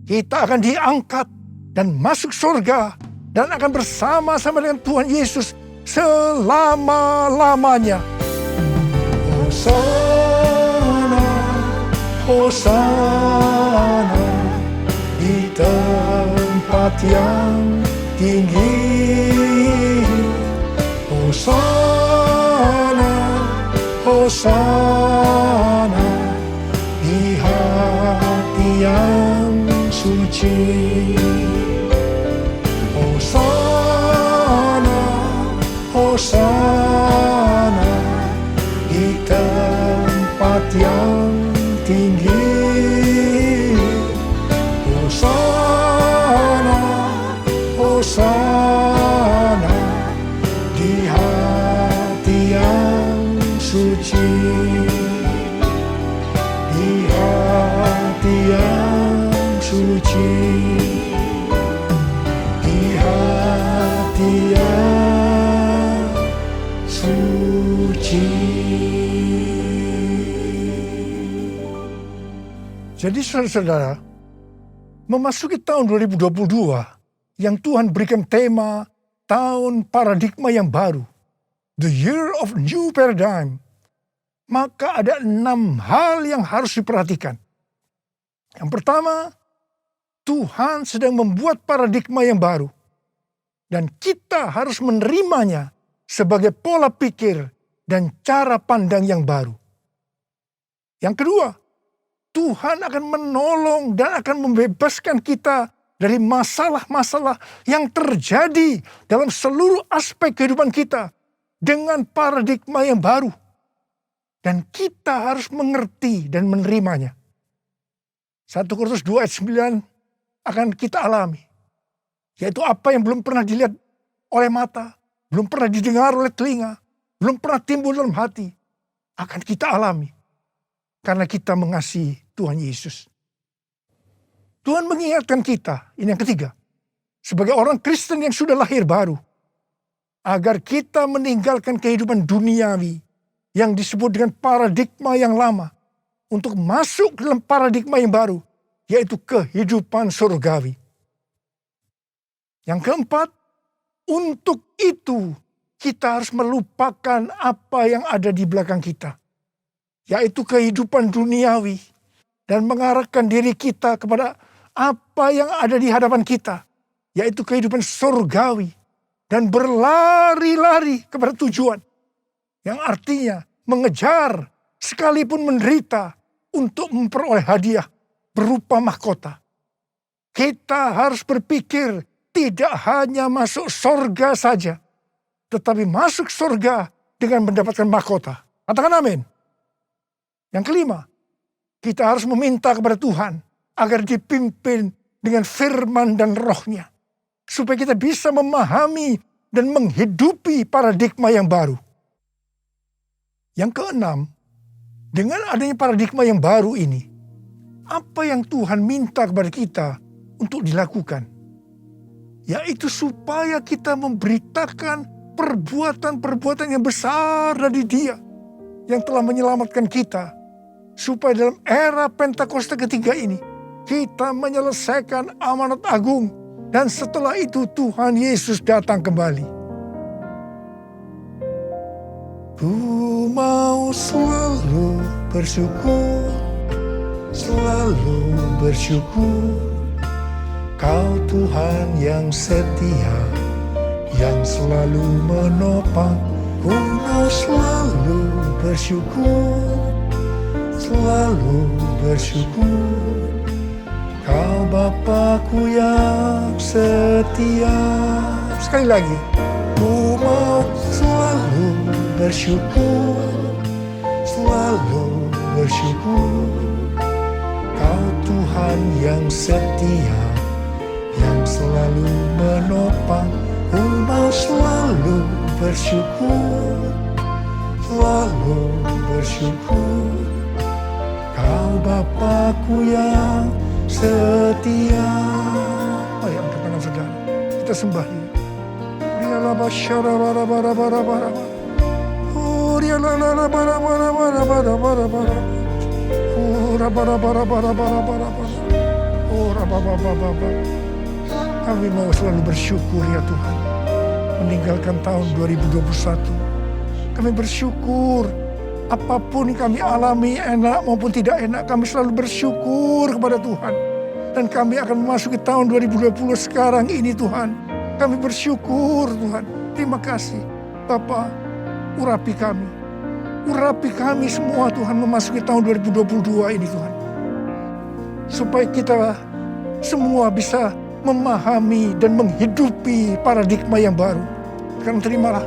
kita akan diangkat dan masuk surga dan akan bersama-sama dengan Tuhan Yesus selama-lamanya. Hosana, Hosana, di tempat yang tinggi. Hosana, Hosana, di hati yang suci. Hosana, Hosana, di tempat yang tinggi. Hosana, di hati yang suci, di hati yang suci, di hati yang suci. Jadi saudara-saudara, memasuki tahun 2022 yang Tuhan berikan tema tahun paradigma yang baru, the year of new paradigm, maka ada 6 hal yang harus diperhatikan. Yang pertama, Tuhan sedang membuat paradigma yang baru dan kita harus menerimanya sebagai pola pikir dan cara pandang yang baru. Yang kedua, Tuhan akan menolong dan akan membebaskan kita dari masalah-masalah yang terjadi dalam seluruh aspek kehidupan kita dengan paradigma yang baru. Dan kita harus mengerti dan menerimanya. 1 Korintus 2 ayat 9 akan kita alami. Yaitu apa yang belum pernah dilihat oleh mata, belum pernah didengar oleh telinga, belum pernah timbul dalam hati, akan kita alami. Karena kita mengasihi Tuhan Yesus. Tuhan mengingatkan kita, ini yang ketiga, sebagai orang Kristen yang sudah lahir baru, agar kita meninggalkan kehidupan duniawi yang disebut dengan paradigma yang lama, untuk masuk dalam paradigma yang baru, yaitu kehidupan surgawi. Yang keempat, untuk itu kita harus melupakan apa yang ada di belakang kita, yaitu kehidupan duniawi, dan mengarahkan diri kita kepada apa yang ada di hadapan kita, yaitu kehidupan surgawi, dan berlari-lari kepada tujuan, yang artinya mengejar sekalipun menderita untuk memperoleh hadiah berupa mahkota. Kita harus berpikir tidak hanya masuk surga saja, tetapi masuk surga dengan mendapatkan mahkota. Katakan amin. Yang kelima, kita harus meminta kepada Tuhan agar dipimpin dengan firman dan rohnya, supaya kita bisa memahami dan menghidupi paradigma yang baru. Yang keenam, dengan adanya paradigma yang baru ini, apa yang Tuhan minta kepada kita untuk dilakukan? Yaitu supaya kita memberitakan perbuatan-perbuatan yang besar dari Dia yang telah menyelamatkan kita, supaya dalam era Pentakosta ketiga ini kita menyelesaikan amanat agung, dan setelah itu Tuhan Yesus datang kembali. Ku mau selalu bersyukur, selalu bersyukur. Kau Tuhan yang setia, yang selalu menopang. Ku mau selalu bersyukur, selalu bersyukur. Kau Bapa-Ku yang setia. Sekali lagi. Ku mau selalu bersyukur, selalu bersyukur. Kau Tuhan yang setia, yang selalu menopang. Ku mau selalu bersyukur, selalu bersyukur. Kau Bapa-Ku yang setia. Mari angkat tangan saudara, kita sembah dia. Riala basyara bara bara bara bara. Oh riala la bara bara bara bara bara bara. Oh ra bara bara bara bara bara bara. Oh ra ba ba ba ba ba. Kami mau selalu bersyukur ya Tuhan, meninggalkan tahun 2021. Kami bersyukur apapun yang kami alami, enak maupun tidak enak, kami selalu bersyukur kepada Tuhan. Dan kami akan memasuki tahun 2020 sekarang ini Tuhan. Kami bersyukur Tuhan. Terima kasih Bapa, urapi kami. Urapi kami semua Tuhan memasuki tahun 2022 ini Tuhan. Supaya kita semua bisa memahami dan menghidupi paradigma yang baru. Sekarang terimalah.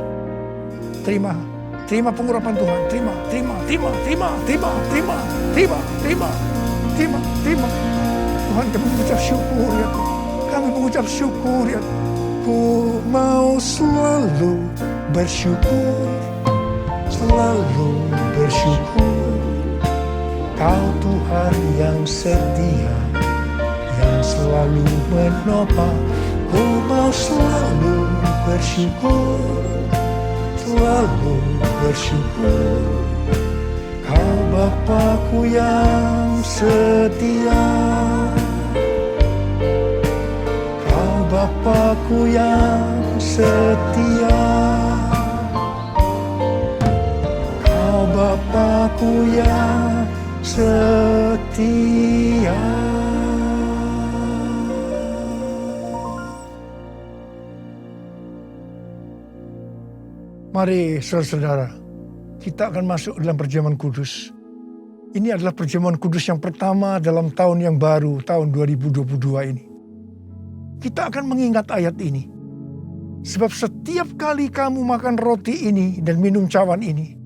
Terima pengurapan Tuhan. Terima. Tuhan, kami mengucap syukur ya Tuhan. Kami mengucap syukur ya Tuhan. Ku mau selalu bersyukur, selalu bersyukur. Kau Tuhan yang setia, yang selalu menopang. Ku mau selalu bersyukur, selalu bersyukur. Kau Bapa-Ku yang setia, Kau Bapa-Ku yang setia, Kau Bapa-Ku yang setia. Mari saudara-saudara, kita akan masuk dalam perjamuan kudus. Ini adalah perjamuan kudus yang pertama dalam tahun yang baru, tahun 2022 ini. Kita akan mengingat ayat ini. Sebab setiap kali kamu makan roti ini dan minum cawan ini,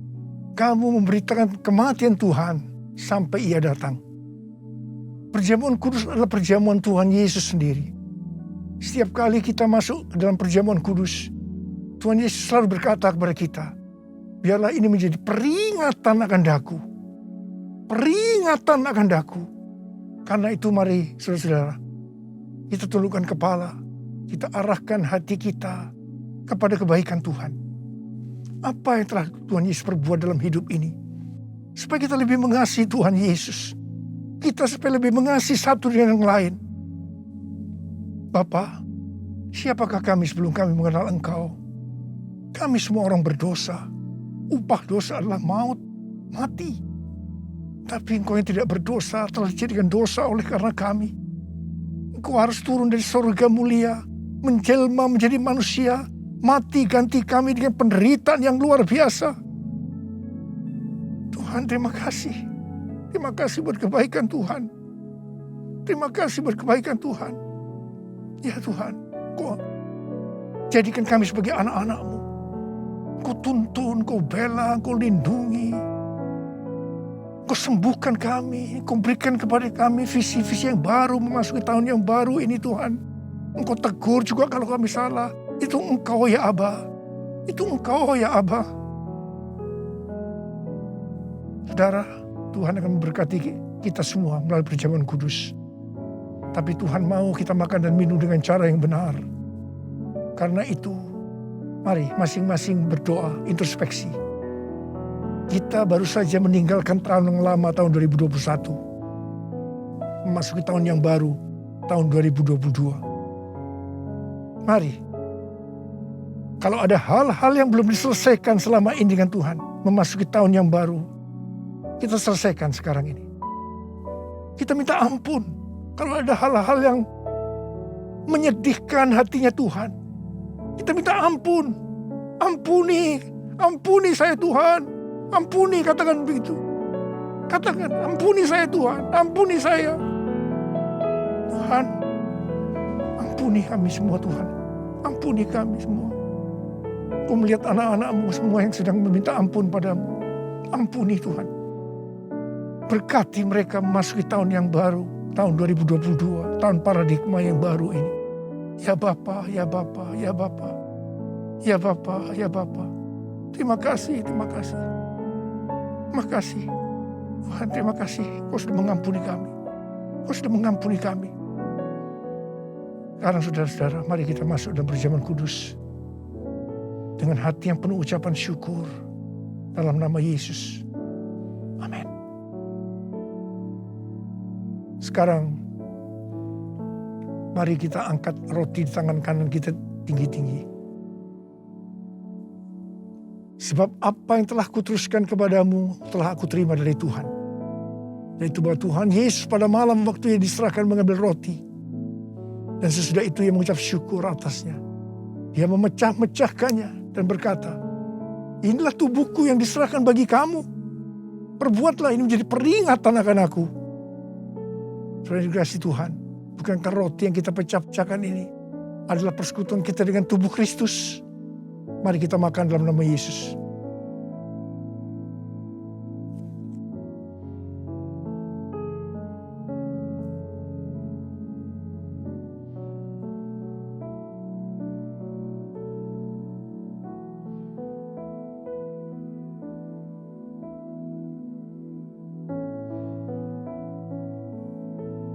kamu memberitakan kematian Tuhan sampai Ia datang. Perjamuan kudus adalah perjamuan Tuhan Yesus sendiri. Setiap kali kita masuk ke dalam perjamuan kudus, Tuhan Yesus selalu berkata kepada kita, biarlah ini menjadi peringatan akan daku. Peringatan akan daku. Karena itu mari saudara-saudara, kita tundukkan kepala, kita arahkan hati kita kepada kebaikan Tuhan. Apa yang telah Tuhan Yesus perbuat dalam hidup ini? Supaya kita lebih mengasihi Tuhan Yesus. Kita supaya lebih mengasihi satu dengan yang lain. Bapa, siapakah kami sebelum kami mengenal Engkau? Kami semua orang berdosa. Upah dosa adalah maut, mati. Tapi Engkau yang tidak berdosa telah dijadikan dosa oleh karena kami. Engkau harus turun dari surga mulia, menjelma menjadi manusia, mati ganti kami dengan penderitaan yang luar biasa. Tuhan, terima kasih. Terima kasih buat kebaikan Tuhan. Terima kasih buat kebaikan Tuhan. Ya Tuhan, Kau jadikan kami sebagai anak-anak-Mu. Kau tuntun, Kau bela, Kau lindungi. Kau sembuhkan kami. Kau berikan kepada kami visi-visi yang baru memasuki tahun yang baru ini Tuhan. Engkau tegur juga kalau kami salah. Itu Engkau ya Aba. Itu Engkau ya Aba. Saudara, Tuhan akan memberkati kita semua melalui perjamuan kudus. Tapi Tuhan mau kita makan dan minum dengan cara yang benar. Karena itu, mari masing-masing berdoa, introspeksi. Kita baru saja meninggalkan tahun yang lama, tahun 2021. Memasuki tahun yang baru, tahun 2022. Mari, kalau ada hal-hal yang belum diselesaikan selama ini dengan Tuhan, memasuki tahun yang baru, kita selesaikan sekarang ini. Kita minta ampun. Kalau ada hal-hal yang menyedihkan hatinya Tuhan, kita minta ampun. Ampuni saya Tuhan. Ampuni, katakan begitu. Katakan, ampuni saya Tuhan. Ampuni saya. Tuhan, ampuni kami semua Tuhan. Ampuni kami semua. Kau melihat anak-anak-Mu semua yang sedang meminta ampun padamu. Ampuni Tuhan. Berkati mereka memasuki tahun yang baru. Tahun 2022. Tahun paradigma yang baru ini. Ya Bapa, ya Bapa, ya Bapa. Ya Bapa, ya Bapa. Terima kasih, terima kasih. Terima kasih. Tuhan, terima kasih. Kau sudah mengampuni kami. Kau sudah mengampuni kami. Sekarang saudara-saudara, mari kita masuk dalam perjamuan kudus. Dengan hati yang penuh ucapan syukur. Dalam nama Yesus. Amin. Sekarang, mari kita angkat roti di tangan kanan kita tinggi-tinggi. Sebab apa yang telah kuteruskan kepadamu telah aku terima dari Tuhan. Yaitu bahwa Tuhan Yesus pada malam waktu Ia diserahkan mengambil roti. Dan sesudah itu Ia mengucap syukur atasnya. Dia memecah-mecahkannya dan berkata, inilah tubuhku yang diserahkan bagi kamu. Perbuatlah ini menjadi peringatan akan aku. Saudara dikasihi Tuhan, bukankah roti yang kita pecah-pecahkan ini adalah persekutuan kita dengan tubuh Kristus? Mari kita makan dalam nama Yesus.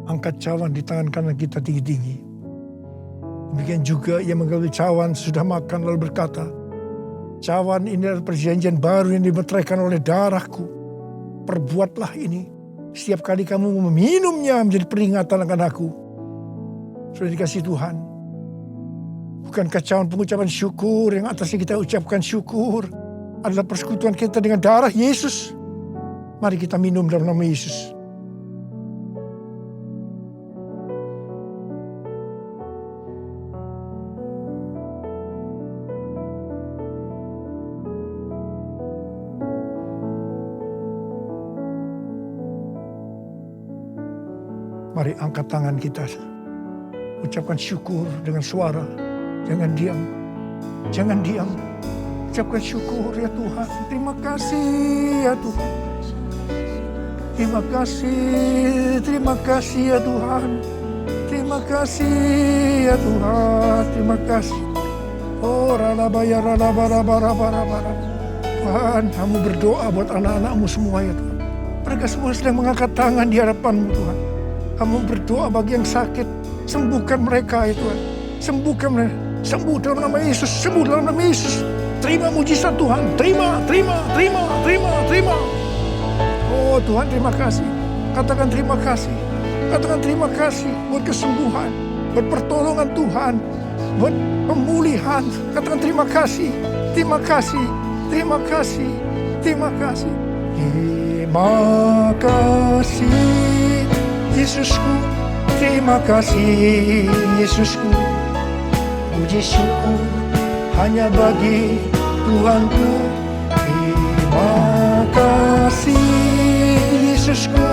Angkat cawan di tangan kanan kita tinggi-tinggi. Demikian juga Ia mengambil cawan sudah makan lalu berkata, Cawan ini adalah perjanjian baru yang dimeteraikan oleh darahku. Perbuatlah ini. Setiap kali kamu meminumnya menjadi peringatan akan aku. Sudah dikasih Tuhan. Bukankah cawan pengucapan syukur yang atasnya kita ucapkan syukur adalah persekutuan kita dengan darah Yesus. Mari kita minum dalam nama Yesus. Mari angkat tangan kita. Ucapkan syukur dengan suara. Jangan diam. Jangan diam. Ucapkan syukur ya Tuhan. Terima kasih ya Tuhan. Terima kasih ya Tuhan. Terima kasih ya Tuhan. Terima kasih. Oh ralabaya ralabarabarabarabara. Tuhan, kamu berdoa buat anak-anakmu semua ya Tuhan. Mereka semua sedang mengangkat tangan di hadapan-Mu Tuhan. Kamu berdoa bagi yang sakit. Sembuhkan mereka ya Tuhan. Sembuhkan mereka. Sembuh dalam nama Yesus. Sembuh dalam nama Yesus. Terima mujizat Tuhan. Terima. Oh Tuhan, terima kasih. Katakan terima kasih. Katakan terima kasih buat kesembuhan. Buat pertolongan Tuhan. Buat pemulihan. Katakan terima kasih. Terima kasih. Terima kasih. Terima kasih. Terima kasih Yesusku. Terima kasih Yesusku. Puji syukur hanya bagi Tuhanku. Terima kasih Yesusku.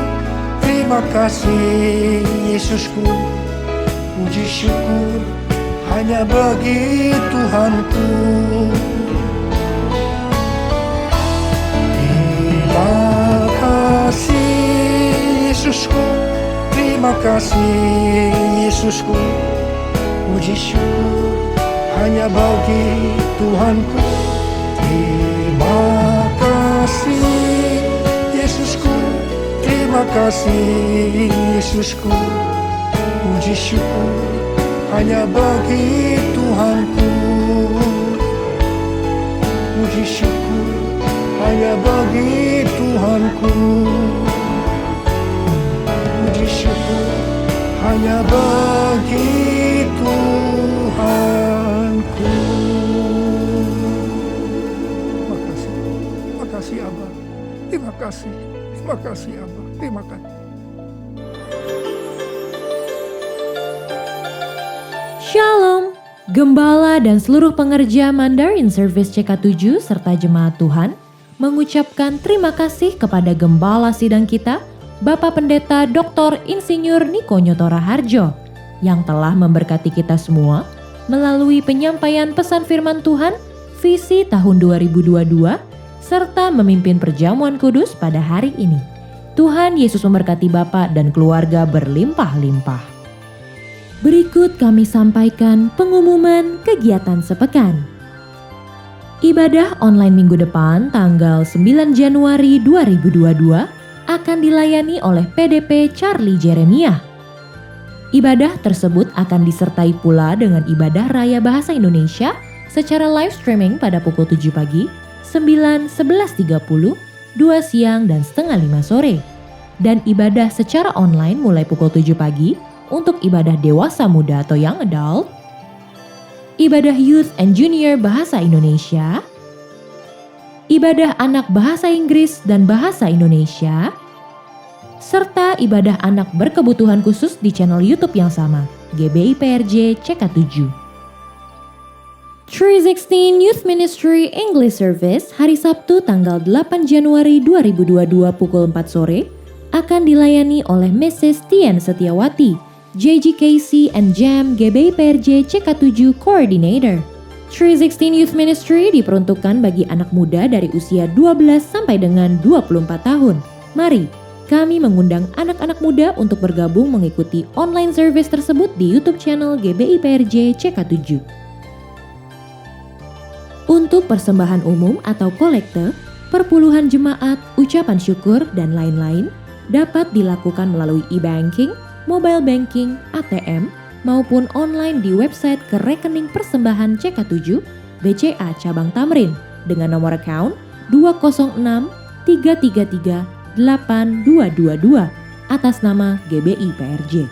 Terima kasih Yesusku. Puji syukur hanya bagi Tuhanku. Terima kasih Yesusku. Terima kasih Yesusku. Puji syukur hanya bagi Tuhanku. Terima kasih Yesusku. Terima kasih Yesusku. Puji syukur hanya bagi Tuhanku. Puji syukur hanya bagi Tuhanku. Puji syukur hanya bagi Tuhanku. Terima kasih. Terima kasih Abah. Terima kasih. Terima kasih Abah. Terima kasih. Shalom, Gembala dan seluruh pengerja Mandarin Service CK7 serta jemaat Tuhan mengucapkan terima kasih kepada Gembala sidang kita, Bapak Pendeta Dr. Insinyur Niko Nyoto Raharjo yang telah memberkati kita semua melalui penyampaian pesan firman Tuhan, visi tahun 2022, serta memimpin perjamuan kudus pada hari ini. Tuhan Yesus memberkati Bapak dan keluarga berlimpah-limpah. Berikut kami sampaikan pengumuman kegiatan sepekan. Ibadah online minggu depan tanggal 9 Januari 2022 akan dilayani oleh PDP Charlie Jeremiah. Ibadah tersebut akan disertai pula dengan ibadah Raya Bahasa Indonesia secara live streaming pada pukul 7 pagi, 9, 11.30, 2 siang dan setengah 5 sore. Dan ibadah secara online mulai pukul 7 pagi untuk ibadah dewasa muda atau young adult, ibadah youth and junior bahasa Indonesia, ibadah anak bahasa Inggris dan bahasa Indonesia, serta ibadah anak berkebutuhan khusus di channel YouTube yang sama, GBI PRJ CK7. 316 Youth Ministry English Service hari Sabtu tanggal 8 Januari 2022 pukul 4 sore akan dilayani oleh Mrs. Tian Setiawati, JGKC and Jam GBI PRJ CK7 Coordinator. 316 Youth Ministry diperuntukkan bagi anak muda dari usia 12 sampai dengan 24 tahun. Mari, kami mengundang anak-anak muda untuk bergabung mengikuti online service tersebut di YouTube channel GBI PRJ CK7. Untuk persembahan umum atau kolekte, perpuluhan jemaat, ucapan syukur, dan lain-lain dapat dilakukan melalui e-banking, mobile banking, ATM, maupun online di website ke rekening persembahan CK7 BCA Cabang Tamrin dengan nomor account 206 333 8222 atas nama GBI PRJ.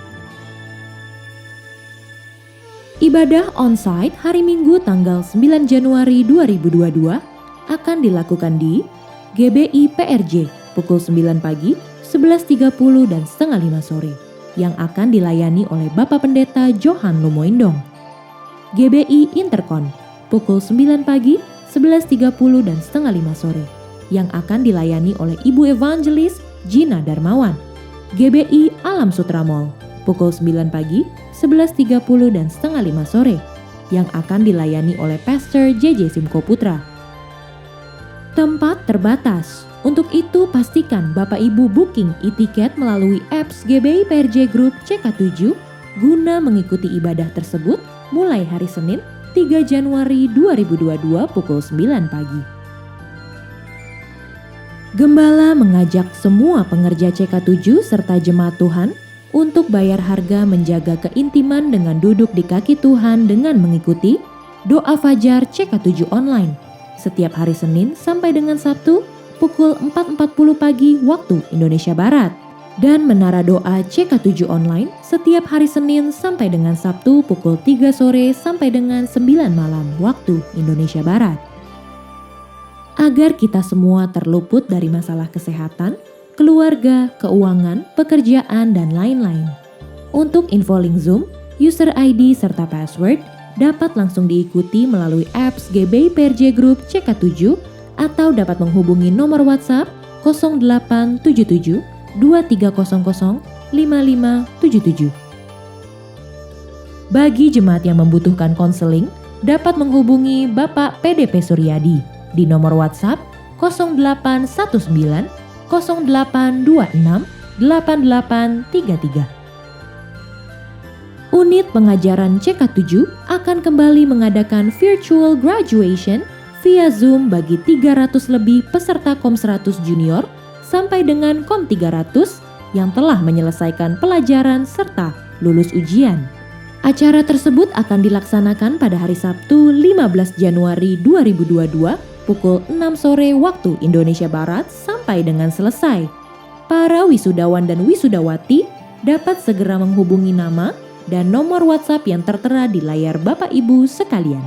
Ibadah on-site hari Minggu tanggal 9 Januari 2022 akan dilakukan di GBI PRJ pukul 9 pagi, 11.30 dan setengah 5 sore yang akan dilayani oleh Bapak Pendeta Johan Lumoindong. GBI Intercon pukul 9 pagi, 11.30 dan setengah 5 sore yang akan dilayani oleh Ibu Evangelis Gina Darmawan. GBI Alam Sutra Mall pukul 9 pagi, 11.30 dan setengah 5 sore yang akan dilayani oleh Pastor JJ Simko Putra. Tempat terbatas. Untuk itu pastikan Bapak Ibu booking e-tiket melalui apps GBI PRJ Group CK7 guna mengikuti ibadah tersebut mulai hari Senin 3 Januari 2022 pukul 9 pagi. Gembala mengajak semua pengerja CK7 serta jemaat Tuhan untuk bayar harga menjaga keintiman dengan duduk di kaki Tuhan dengan mengikuti doa fajar CK7 online setiap hari Senin sampai dengan Sabtu pukul 4.40 pagi waktu Indonesia Barat dan menara doa CK7 online setiap hari Senin sampai dengan Sabtu pukul 3 sore sampai dengan 9 malam waktu Indonesia Barat. Agar kita semua terluput dari masalah kesehatan, keluarga, keuangan, pekerjaan, dan lain-lain. Untuk info link Zoom, user ID serta password dapat langsung diikuti melalui apps GBI PRJ Group CK7 atau dapat menghubungi nomor WhatsApp 0877 2300 5577. Bagi jemaat yang membutuhkan konseling, dapat menghubungi Bapak PDP Suryadi di nomor WhatsApp 0819 0826 8833. Unit pengajaran CK7 akan kembali mengadakan virtual graduation via Zoom bagi 300 lebih peserta KOM 100 Junior sampai dengan KOM 300 yang telah menyelesaikan pelajaran serta lulus ujian. Acara tersebut akan dilaksanakan pada hari Sabtu 15 Januari 2022 pukul 6 sore waktu Indonesia Barat sampai dengan selesai. Para wisudawan dan wisudawati dapat segera menghubungi nama dan nomor WhatsApp yang tertera di layar Bapak Ibu sekalian.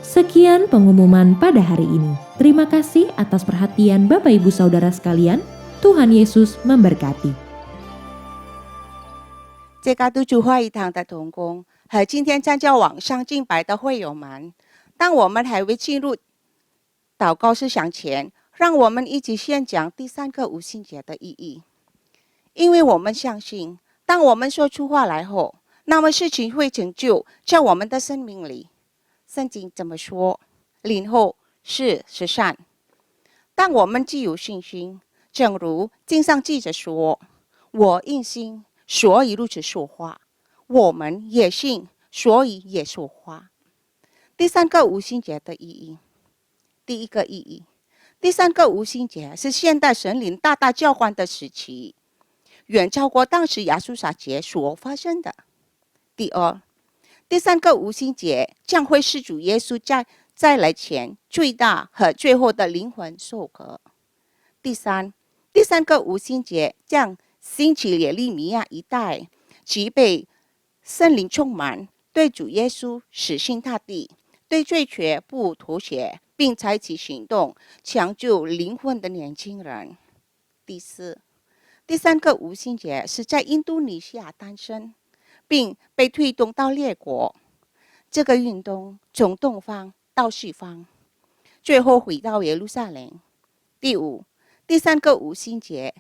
Sekian pengumuman pada hari ini. Terima kasih atas perhatian Bapak Ibu Saudara sekalian. Tuhan Yesus memberkati. CK7会议堂的同工和今天参加网上敬拜的会友们，当我们还未进入祷告思想前，让我们一起先讲第三个五旬节的意义。因为我们相信，当我们说出话来后，那么事情会成就在我们的生命里。圣经怎么说？灵后是善。但我们既有信心，正如经上记着说：“我因信，所以如此说话。”我们也信，所以也说话。第三个五旬节的意义，第一个意义，第三个五旬节是现代神灵大大交换的时期，远超过当时亚述撒节所发生的。第二，第三个五旬节将会是主耶稣再来前最大和最后的灵魂受割。第三，第三个五旬节将兴起耶利米亚一代，即被圣灵充满，对主耶稣死心塌地，对罪绝不妥协，并采取行动抢救灵魂的年轻人。第四，第三个五旬节是在印度尼西亚诞生，并被推动到列国。这个运动从东方到西方，最后回到耶路撒冷。第五，第三个五旬节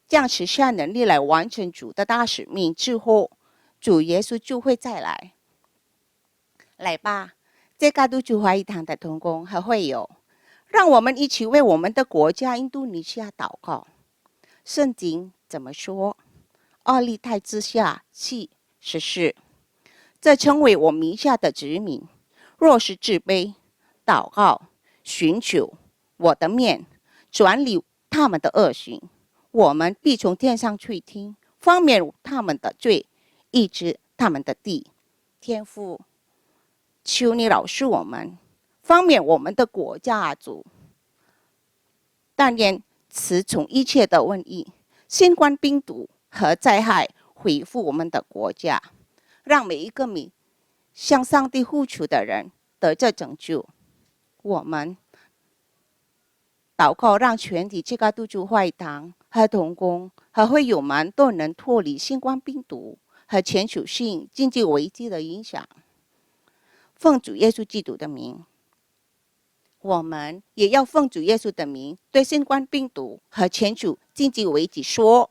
将持下能力来完成主的大使命之后，主耶稣就会再来。来吧，CK7会议堂的同工和会友，让我们一起为我们的国家印度尼西亚祷告。圣经怎么说？奥利泰之下气14，这称为我名下的子民，若是自卑、祷告、寻求我的面，转离他们的恶行，我们必从天上垂听，方免他们的罪，医治他们的地。天父，求你饶恕我们，方免我们的国家主。但愿此从一切的瘟疫、新冠病毒和灾害恢复我们的国家，让每一个向上帝呼求的人得着拯救。我们祷告，让全体基督徒会堂和同工和会友们都能脱离新冠病毒和全球性经济危机的影响。奉主耶稣基督的名，我们也要奉主耶稣的名，对新冠病毒和全球经济危机说：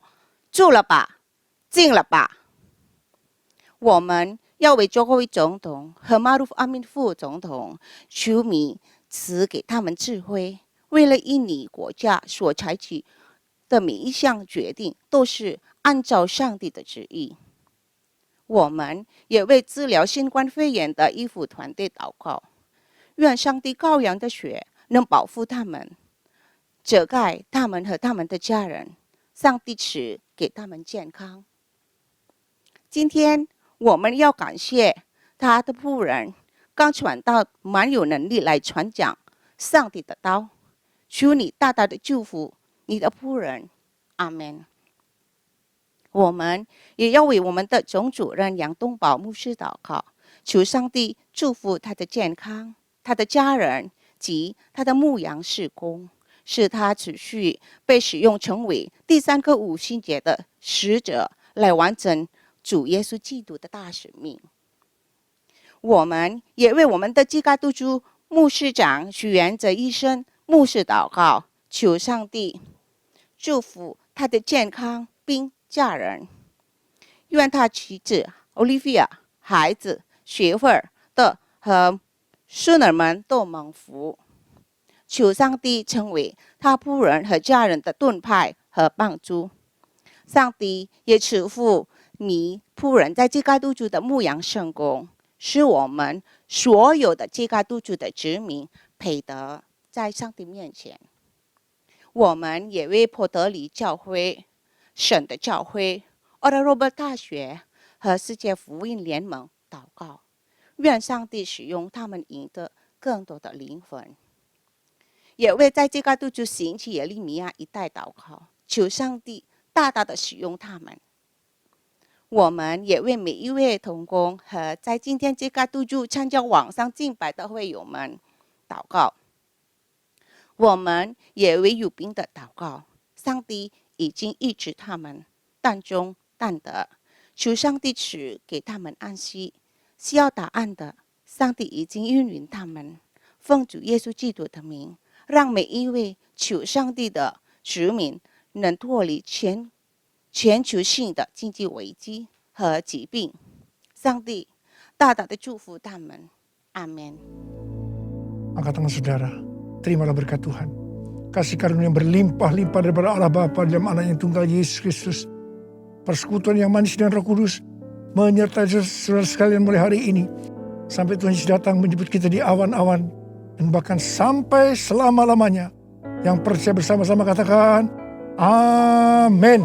住了吧，静了吧。我们要为佐科维总统和马鲁夫阿敏副总统求米赐给他们智慧，为了印尼国家所采取的每一项决定都是按照上帝的旨意。我们也为治疗新冠肺炎的医护团队祷告，愿上帝羔羊的血能保护他们，遮盖他们和他们的家人，上帝赐给他们健康。今天我们要感谢他的仆人刚传道蛮有能力来传讲上帝的道，求你大大的祝福你的仆人，阿们。我们也要为我们的总主任杨东宝牧师祷告，求上帝祝福他的健康、他的家人及他的牧羊事工，使他持续被使用成为第三个五旬节的使者，来完成主耶稣基督的大使命。我们也为我们的基督徒牧师长许元哲医生牧师祷告，求上帝祝福他的健康并家人，愿他妻子 Olivia、孩子学会的和孙儿们都蒙福。求上帝成为他仆人和家人的盾牌和帮助。上帝也赐福你仆人在基督徒的牧羊圣工，使我们所有的基督徒的子民配得在上帝面前。我们也为波德里教会、省的教会、奥拉罗伯大学和世界福音联盟祷告，愿上帝使用他们赢得更多的灵魂。也为在基督徒兴起耶利米亚一带祷告，求上帝大大的使用他们。我们也为每一位同工和在今天基督徒参加网上敬拜的会友们祷告。我们也为有病的祷告，上帝已经医治他们，但中但得，求上帝赐给他们安息。需要答案的，上帝已经应允他们。奉主耶稣基督的名，让每一位求上帝的子民能脱离全球性的经济危机和疾病。上帝大大的祝福他们，阿们。 Angkat tangan saudara, terimalah berkat Tuhan. Kasih karunia yang berlimpah-limpah daripada Allah Bapa dalam Anak yang tunggal Yesus Kristus. Persekutuan yang manis dan Roh Kudus menyertai saudara sekalian mulai hari ini. Sampai Tuhan Yesus datang menjemput kita di awan-awan. Dan bahkan sampai selama-lamanya. Yang percaya bersama-sama katakan, Amin.